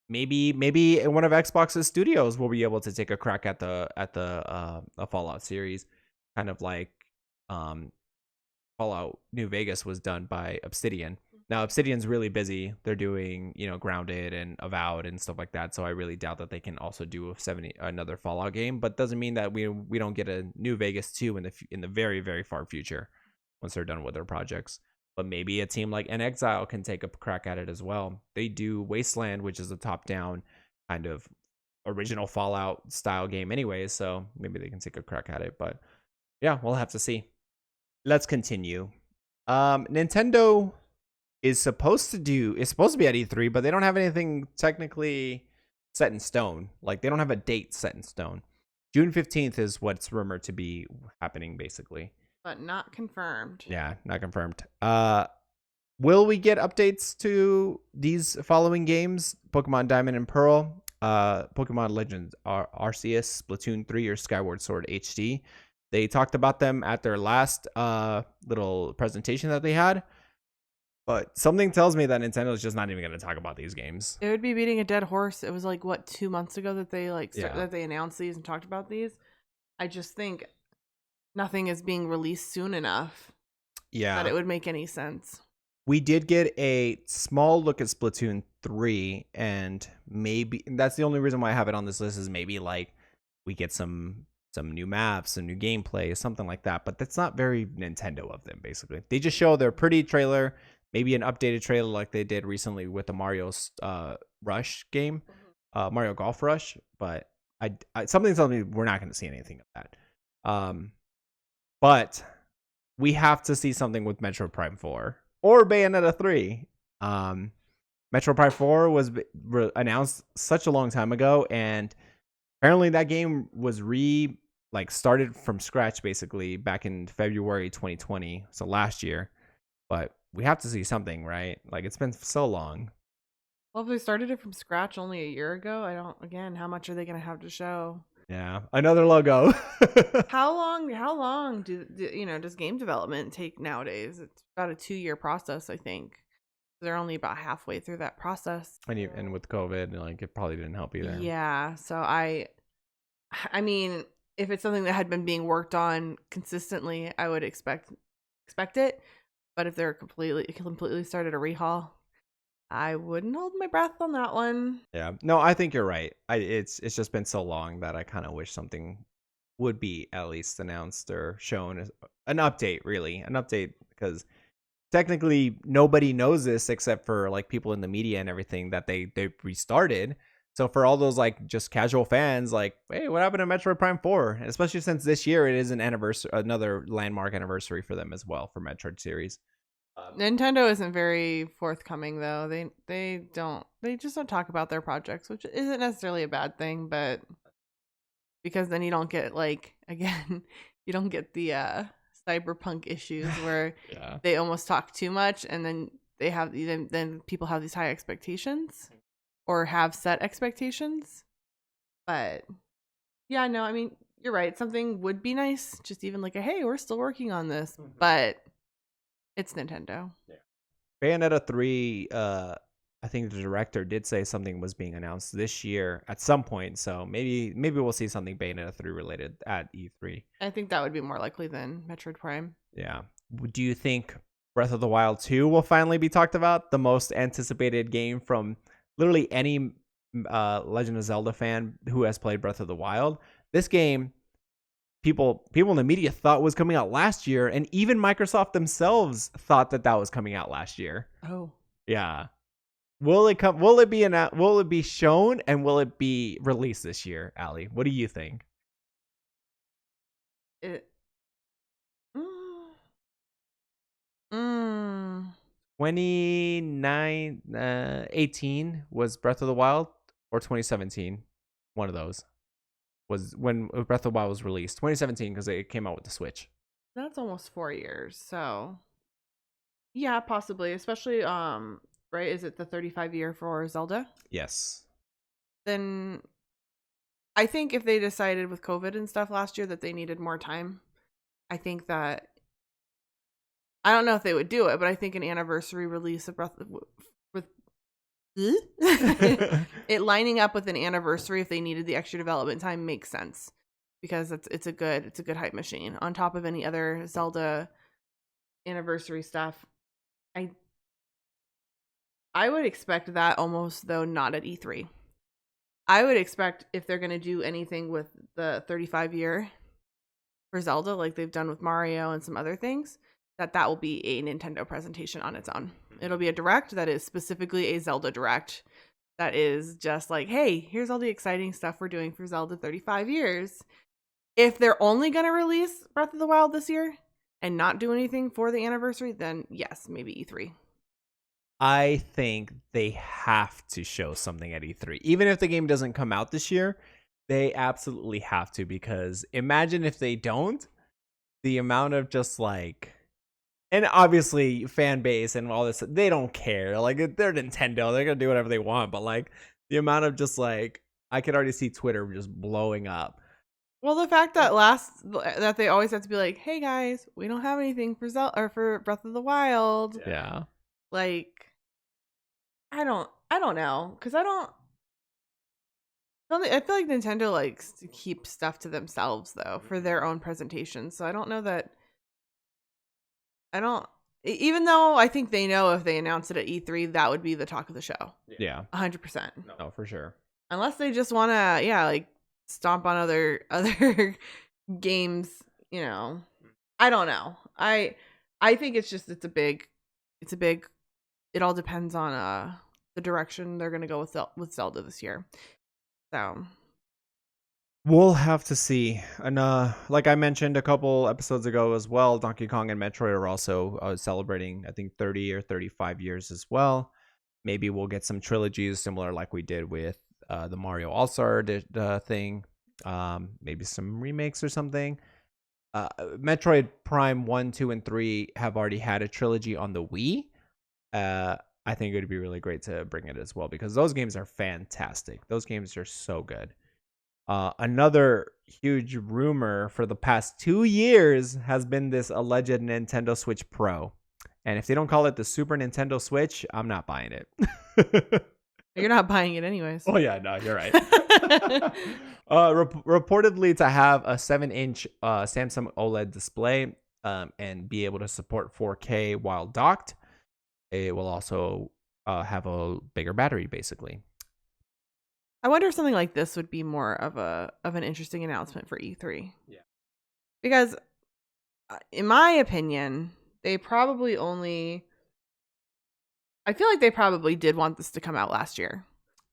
maybe in one of Xbox's studios we'll be able to take a crack at the Fallout series, kind of like Fallout New Vegas was done by Obsidian. Now Obsidian's really busy. They're doing, Grounded and Avowed and stuff like that. So I really doubt that they can also do another Fallout game, but doesn't mean that we don't get a New Vegas 2 in the very, very far future once they're done with their projects. But maybe a team like Exile can take a crack at it as well. They do Wasteland, which is a top-down kind of original Fallout style game anyways, so maybe they can take a crack at it. But yeah, we'll have to see. Let's continue. Nintendo is supposed to be at E3, but they don't have anything technically set in stone. Like, they don't have a date set in stone. June 15th is what's rumored to be happening, basically. But not confirmed. Yeah, not confirmed. Will we get updates to these following games? Pokemon Diamond and Pearl, Pokemon Legends Arceus, Splatoon 3, or Skyward Sword HD. They talked about them at their last little presentation that they had. But something tells me that Nintendo is just not even going to talk about these games. It would be beating a dead horse. It was like, what, 2 months ago that they that they announced these and talked about these. I just think nothing is being released soon enough that it would make any sense. We did get a small look at Splatoon 3, and maybe that's the only reason why I have it on this list, is maybe like we get some new maps, some new gameplay, something like that. But that's not very Nintendo of them, basically. They just show their pretty trailer, maybe an updated trailer like they did recently with the Mario Rush game, Mario Golf Rush. But something tells me we're not going to see anything of that. But we have to see something with Metroid Prime 4 or Bayonetta 3. Metroid Prime 4 was announced such a long time ago, and apparently that game was started from scratch basically back in February 2020, so last year. But we have to see something, right? Like, it's been so long. Well, if they started it from scratch only a year ago, how much are they going to have to show? Yeah, another logo. How long does game development take nowadays? It's about a 2-year process, I think. They're only about halfway through that process. And with COVID, like, it probably didn't help either. Yeah, so I mean, if it's something that had been being worked on consistently, I would expect it. But if they're completely started a rehaul, I wouldn't hold my breath on that one. Yeah. No, I think you're right. It's just been so long that I kind of wish something would be at least announced or shown as an update, really. An update, because technically nobody knows this except for like people in the media and everything, that they restarted. So for all those like just casual fans, like, hey, what happened to Metroid Prime 4? And especially since this year it is another landmark anniversary for them as well, for Metroid series. Nintendo isn't very forthcoming though. They just don't talk about their projects, which isn't necessarily a bad thing, but because then you don't get you don't get the cyberpunk issues where they almost talk too much, and then then people have these high expectations or have set expectations. But yeah, no, I mean, you're right. Something would be nice, just even like hey, we're still working on this, but it's Nintendo. Yeah. Bayonetta 3, I think the director did say something was being announced this year at some point, so maybe we'll see something Bayonetta 3 related at E3. I think that would be more likely than Metroid Prime. Yeah. Do you think Breath of the Wild 2 will finally be talked about? The most anticipated game from literally any Legend of Zelda fan who has played Breath of the Wild. This game people in the media thought was coming out last year, and even Microsoft themselves thought that was coming out last year. Oh. Yeah. Will it come? Will it be shown, and will it be released this year, Aly? What do you think? It. Mm, mm. 18 was Breath of the Wild, or 2017. One of those was when Breath of the Wild was released. 2017, because it came out with the Switch. That's almost 4 years. So yeah, possibly. Especially right? Is it the 35 year for Zelda? Yes. Then I think if they decided with COVID and stuff last year that they needed more time, I think that I don't know if they would do it, but I think an anniversary release of Breath with it lining up with an anniversary if they needed the extra development time makes sense, because it's a good hype machine on top of any other Zelda anniversary stuff. I would expect that almost, though not at E3. I would expect if they're going to do anything with the 35 year for Zelda, like they've done with Mario and some other things, that will be a Nintendo presentation on its own. It'll be a direct that is specifically a Zelda direct that is just like, hey, here's all the exciting stuff we're doing for Zelda 35 years. If they're only going to release Breath of the Wild this year and not do anything for the anniversary, then yes, maybe E3. I think they have to show something at E3. Even if the game doesn't come out this year, they absolutely have to, because imagine if they don't, the amount of just like, and obviously fan base and all this, they don't care. Like, they're Nintendo, they're gonna do whatever they want. But like the amount of just like, I could already see Twitter just blowing up. Well, the fact that that they always have to be like, hey guys, we don't have anything for Zelda or for Breath of the Wild. Yeah. Like, I don't know, because I feel like Nintendo likes to keep stuff to themselves though for their own presentations. So I don't know that. Even though I think they know if they announce it at E3, that would be the talk of the show. Yeah. 100%. No, for sure. Unless they just want to, like stomp on other games, I don't know. I think it's a big, it all depends on the direction they're going to go with Zelda this year. So we'll have to see. And like I mentioned a couple episodes ago as well, Donkey Kong and Metroid are also celebrating, I think, 30 or 35 years as well. Maybe we'll get some trilogies similar like we did with the Mario All-Star thing. Maybe some remakes or something. Metroid Prime 1, 2, and 3 have already had a trilogy on the Wii. I think it would be really great to bring it as well, because those games are fantastic. Those games are so good. Another huge rumor for the past 2 years has been this alleged Nintendo Switch Pro. And if they don't call it the Super Nintendo Switch, I'm not buying it. You're not buying it anyways. Oh, yeah, no, you're right. Reportedly to have a 7-inch Samsung OLED display and be able to support 4K while docked. It will also have a bigger battery, basically. I wonder if something like this would be more of an interesting announcement for E3. Yeah. Because in my opinion, I feel like they probably did want this to come out last year.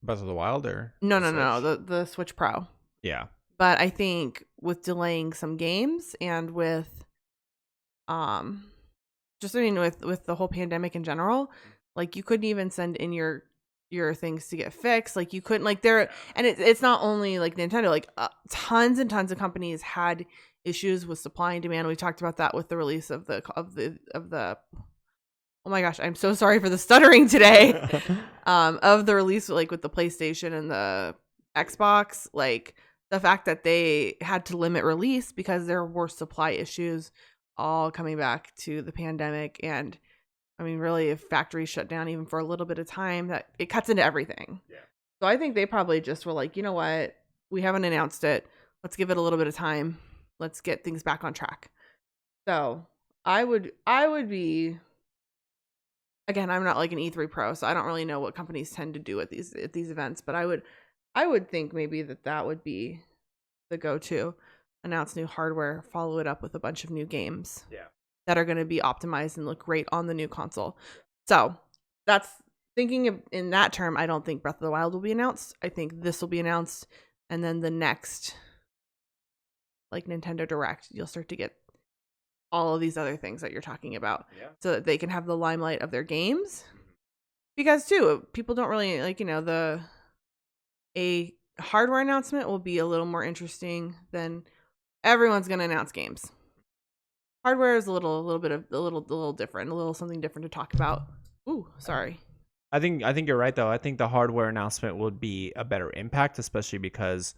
Breath of the Wild, or no, the Switch Pro. Yeah. But I think with delaying some games and with with the whole pandemic in general, like you couldn't even send in your things to get fixed. Like you couldn't, like there, and it's not only like Nintendo, like tons and tons of companies had issues with supply and demand. We talked about that with the release of the oh my gosh, I'm so sorry for the stuttering today. Of the release, like with the PlayStation and the Xbox, like the fact that they had to limit release because there were supply issues, all coming back to the pandemic. And I mean, really, if factories shut down even for a little bit of time, that it cuts into everything. Yeah. So I think they probably just were like, you know what, we haven't announced it. Let's give it a little bit of time. Let's get things back on track. So I would be, again, I'm not like an E3 pro, so I don't really know what companies tend to do at these events, but I would think maybe that would be the go-to. announce new hardware, follow it up with a bunch of new games Yeah. that are going to be optimized and look great on the new console. So that's thinking in that term. I don't think Breath of the Wild will be announced. I think this will be announced, and then the next, like Nintendo Direct, you'll start to get all of these other things that you're talking about, so that they can have the limelight of their games. Because too, people don't really like, a hardware announcement will be a little more interesting than everyone's going to announce games. Hardware is a little different, a little something different to talk about. Ooh, sorry. I think you're right though. I think the hardware announcement would be a better impact, especially because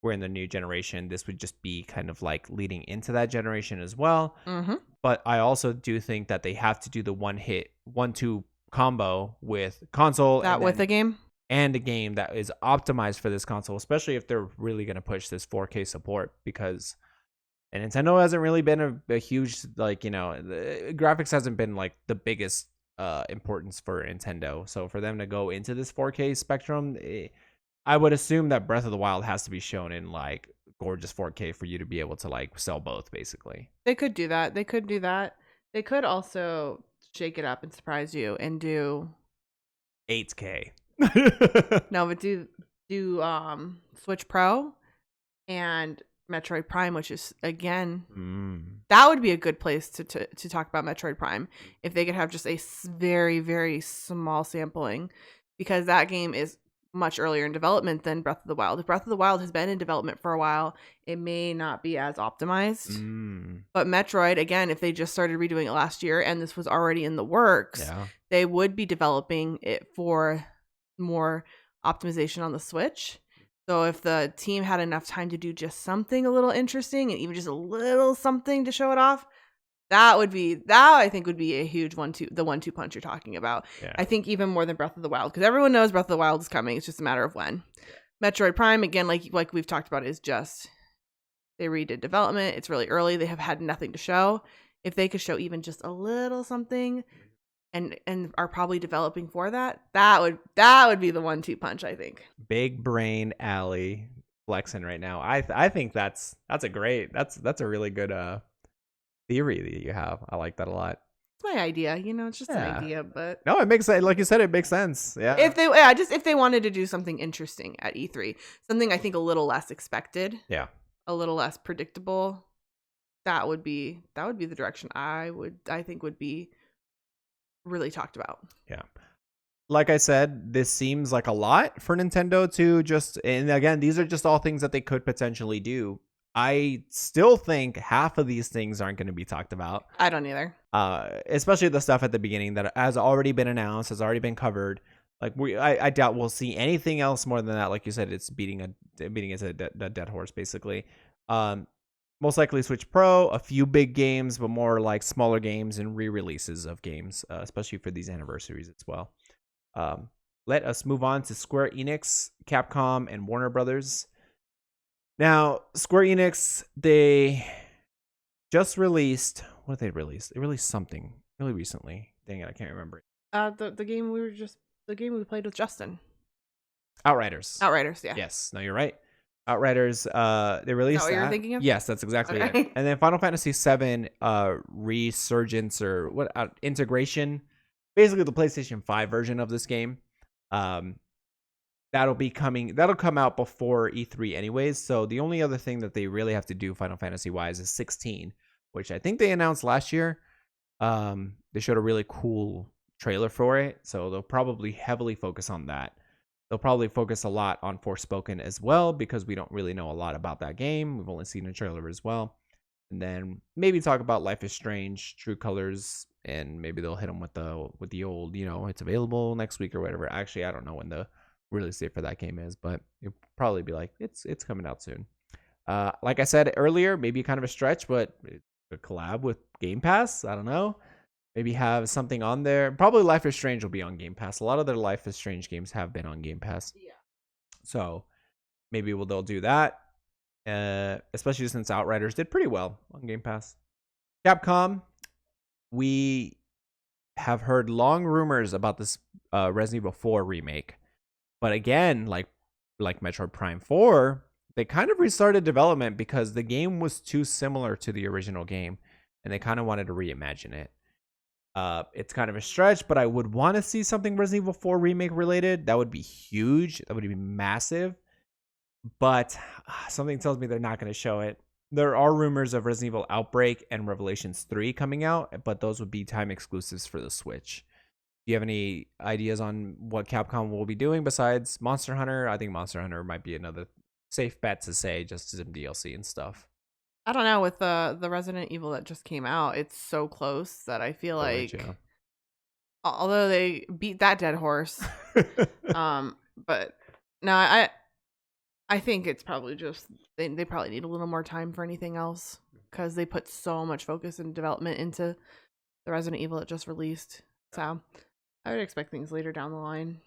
we're in the new generation. This would just be kind of like leading into that generation as well. Mm-hmm. But I also do think that they have to do the 1-2 combo with console That with a game. and a game that is optimized for this console, especially if they're really going to push this 4K support, because Nintendo hasn't really been a huge, like, the graphics hasn't been like the biggest importance for Nintendo. So for them to go into this 4K spectrum, I would assume that Breath of the Wild has to be shown in like gorgeous 4K for you to be able to like sell both, basically. They could do that. They could also shake it up and surprise you and do 8K. no, but do Switch Pro and Metroid Prime, which is again that would be a good place to talk about Metroid Prime if they could have just a very, very small sampling, because that game is much earlier in development than Breath of the Wild. If Breath of the Wild has been in development for a while, it may not be as optimized. But Metroid, again, if they just started redoing it last year and this was already in the works, they would be developing it for more optimization on the Switch. So if the team had enough time to do just something a little interesting and even just a little something to show it off, that I think would be a huge 1-2 punch you're talking about. Yeah. I think even more than Breath of the Wild, because everyone knows Breath of the Wild is coming. It's just a matter of when. Metroid Prime, again, like we've talked about, is just they redid development. It's really early. They have had nothing to show. If they could show even just a little something, and are probably developing for that would be the 1-2 punch, I think. Big brain Aly flexing right now. I think that's a that's a really good theory that you have. I like that a lot. It's my idea, it's just an idea, but no, it makes sense. Like you said, it makes sense. Yeah. If they wanted to do something interesting at E3, something I think a little less expected, a little less predictable, that would be the direction I think would be really talked about. Yeah. Like I said, this seems like a lot for Nintendo to just, and again, these are just all things that they could potentially do. I still think half of these things aren't going to be talked about. I don't either. Especially the stuff at the beginning that has already been announced, has already been covered. Like I doubt we'll see anything else more than that. Like you said, it's beating as a dead horse, basically. Most likely Switch Pro, a few big games, but more like smaller games and re-releases of games, especially for these anniversaries as well. Let us move on to Square Enix, Capcom, and Warner Brothers. Now, Square Enix, they just released, what did they release? They released something really recently. Dang it, I can't remember. The game we played with Justin. Outriders, yeah. Yes, no, you're right. Outriders, they released that. What you're thinking of? Yes, that's exactly it. And then Final Fantasy VII Resurgence, or what, integration, basically the PlayStation 5 version of this game. That'll come out before E3 anyways. So the only other thing that they really have to do Final Fantasy wise is 16, which I think they announced last year. They showed a really cool trailer for it, so they'll probably heavily focus on that. They'll probably focus a lot on Forspoken as well, because we don't really know a lot about that game. We've only seen a trailer as well. And then maybe talk about Life is Strange, True Colors, and maybe they'll hit them with the old, it's available next week or whatever. Actually, I don't know when the release date for that game is, but it'll probably be like it's coming out soon. Like I said earlier, maybe kind of a stretch, but a collab with Game Pass. I don't know. Maybe have something on there. Probably Life is Strange will be on Game Pass. A lot of their Life is Strange games have been on Game Pass. Yeah. So maybe they'll do that. Especially since Outriders did pretty well on Game Pass. Capcom, we have heard long rumors about this Resident Evil 4 remake. But again, like Metroid Prime 4, they kind of restarted development because the game was too similar to the original game, and they kind of wanted to reimagine it. It's kind of a stretch, but I would want to see something Resident Evil 4 remake related. That would be huge. That would be massive. But something tells me they're not going to show it. There are rumors of Resident Evil Outbreak and Revelations 3 coming out, but those would be time exclusives for the Switch. Do you have any ideas on what Capcom will be doing besides Monster Hunter? I think Monster Hunter might be another safe bet to say, just some DLC and stuff. I don't know, with the Resident Evil that just came out, it's so close that I feel like, Yeah. although they beat that dead horse, but no, I think it's probably just they probably need a little more time for anything else because they put so much focus and development into the Resident Evil it just released. So I would expect things later down the line.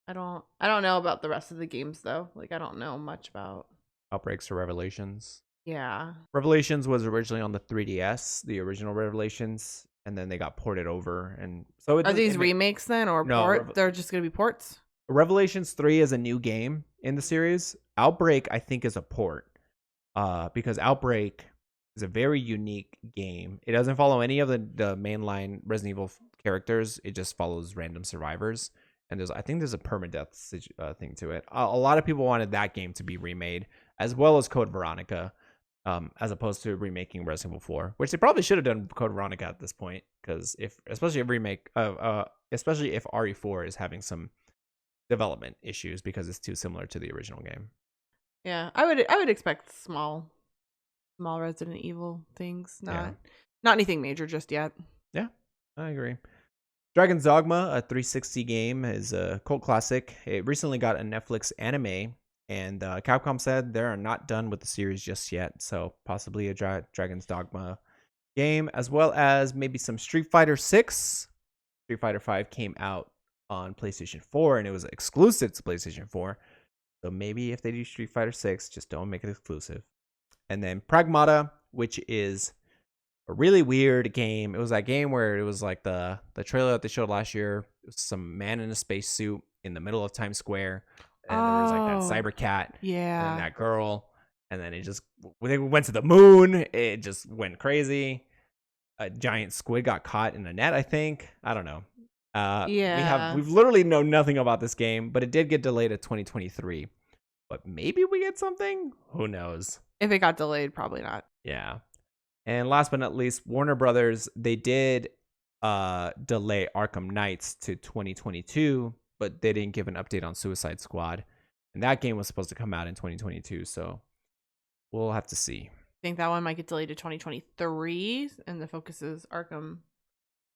I don't know about the rest of the games though. Like I don't know much about Outbreaks or Revelations. Yeah. Revelations was originally on the 3DS, the original Revelations, and then they got ported over. And so are these remakes then, or no, they're just gonna be ports? Revelations 3 is a new game in the series. Outbreak, I think, is a port. Because Outbreak is a very unique game. It doesn't follow any of the mainline Resident Evil characters. It just follows random survivors. And I think there's a permadeath thing to it. A lot of people wanted that game to be remade, as well as Code Veronica, as opposed to remaking Resident Evil 4, which they probably should have done Code Veronica at this point, because especially if RE4 is having some development issues because it's too similar to the original game. Yeah, I would expect small Resident Evil things, not anything major just yet. Yeah, I agree. Dragon's Dogma, a 360 game, is a cult classic. It recently got a Netflix anime, and Capcom said they are not done with the series just yet. So possibly a Dragon's Dogma game, as well as maybe some Street Fighter 6. Street Fighter 5 came out on PlayStation 4, and it was exclusive to PlayStation 4. So maybe if they do Street Fighter 6, just don't make it exclusive. And then Pragmata, which is a really weird game. It was that game where it was like the trailer that they showed last year. It was some man in a spacesuit in the middle of Times Square. And there was like that cyber cat. Yeah. And that girl. And then when they went to the moon, it just went crazy. A giant squid got caught in a net, I think. I don't know. We've literally know nothing about this game, but it did get delayed to 2023. But maybe we get something? Who knows? If it got delayed, probably not. Yeah. And last but not least, Warner Brothers, they did delay Arkham Knights to 2022, but they didn't give an update on Suicide Squad. And that game was supposed to come out in 2022, so we'll have to see. I think that one might get delayed to 2023, and the focus is Arkham.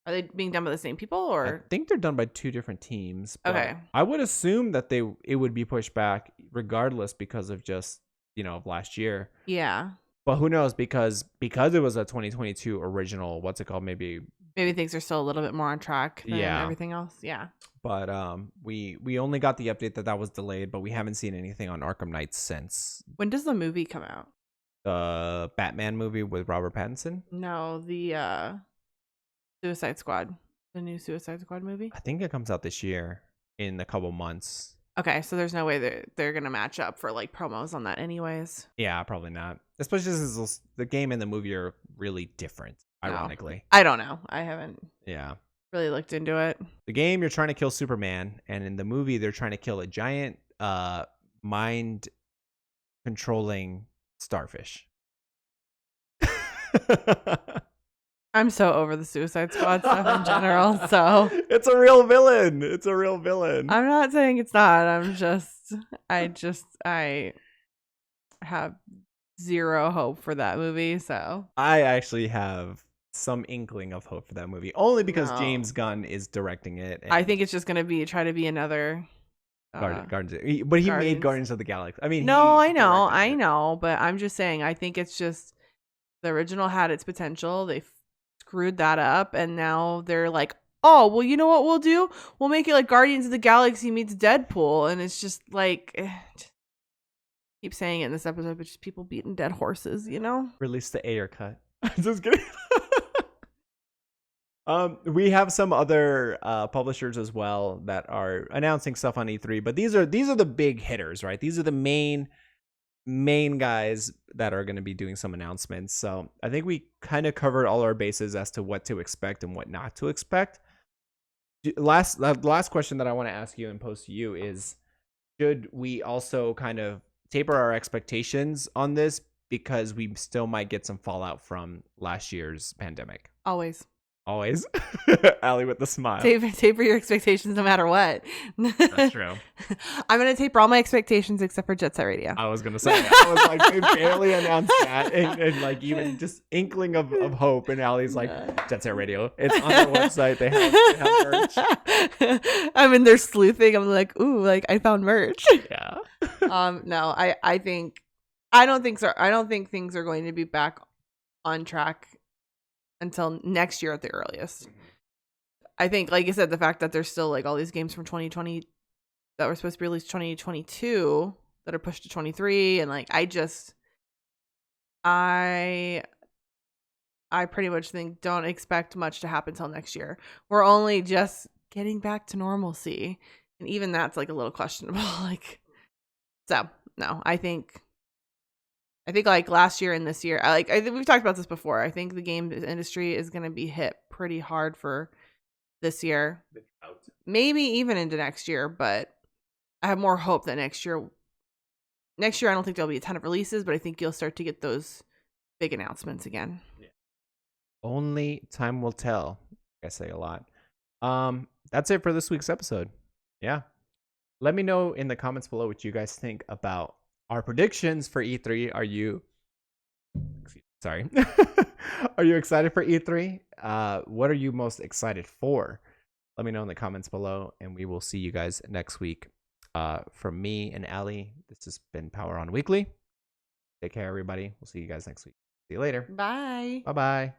Are they being done by the same people, or? I think they're done by two different teams. But okay. I would assume that it would be pushed back regardless because of just, of last year. Yeah. But who knows? Because it was a 2022 original, what's it called? Maybe things are still a little bit more on track than everything else. Yeah. But we only got the update that was delayed, but we haven't seen anything on Arkham Knights since. When does the movie come out? The Batman movie with Robert Pattinson? No, the Suicide Squad. The new Suicide Squad movie? I think it comes out this year in a couple months. Okay, so there's no way they're going to match up for like promos on that anyways. Yeah, probably not. Especially since the game and the movie are really different, ironically. I don't know. I haven't really looked into it. The game, you're trying to kill Superman, and in the movie, they're trying to kill a giant mind-controlling starfish. I'm so over the Suicide Squad stuff in general, so it's a real villain. I'm not saying it's not. I have zero hope for that movie, so I actually have some inkling of hope for that movie, only because James Gunn is directing it. I think it's just gonna try to be another Guardians, but he made Guardians of the Galaxy. I mean, I know, but I'm just saying, I think it's just the original had its potential. They screwed that up, and now they're like, oh, well, you know what we'll do? We'll make it like Guardians of the Galaxy meets Deadpool, and it's just like, keep saying it in this episode, but just people beating dead horses, Release the Ayer cut. Just kidding. We have some other publishers as well that are announcing stuff on E3, but these are the big hitters, right? These are the main main guys that are going to be doing some announcements. So I think we kind of covered all our bases as to what to expect and what not to expect. Last question that I want to ask you and pose to you is, should we also kind of taper our expectations on this because we still might get some fallout from last year's pandemic? Always. Aly with the smile. Taper your expectations no matter what. That's true. I'm going to taper all my expectations except for Jet Set Radio. I was going to say, I was like, they barely announced that. And like, even just inkling of hope. And Aly's like, Jet Set Radio. It's on their website. They have merch. I'm in there sleuthing. I'm like, ooh, like I found merch. Yeah. No, I don't think so. I don't think things are going to be back on track until next year at the earliest. I think, like you said, the fact that there's still like all these games from 2020 that were supposed to be released 2022 that are pushed to 23, and like I pretty much think don't expect much to happen till next year. We're only just getting back to normalcy, and even that's like a little questionable. Like, so no, I think like last year and this year, I think we've talked about this before. I think the game industry is going to be hit pretty hard for this year, maybe even into next year. But I have more hope that next year, I don't think there'll be a ton of releases, but I think you'll start to get those big announcements again. Yeah. Only time will tell. I say a lot. That's it for this week's episode. Yeah. Let me know in the comments below what you guys think about our predictions for E3. Are you are you excited for E3? What are you most excited for? Let me know in the comments below, and we will see you guys next week. From me and Aly, this has been Power On Weekly. Take care, everybody. We'll see you guys next week. See you later. Bye. Bye-bye.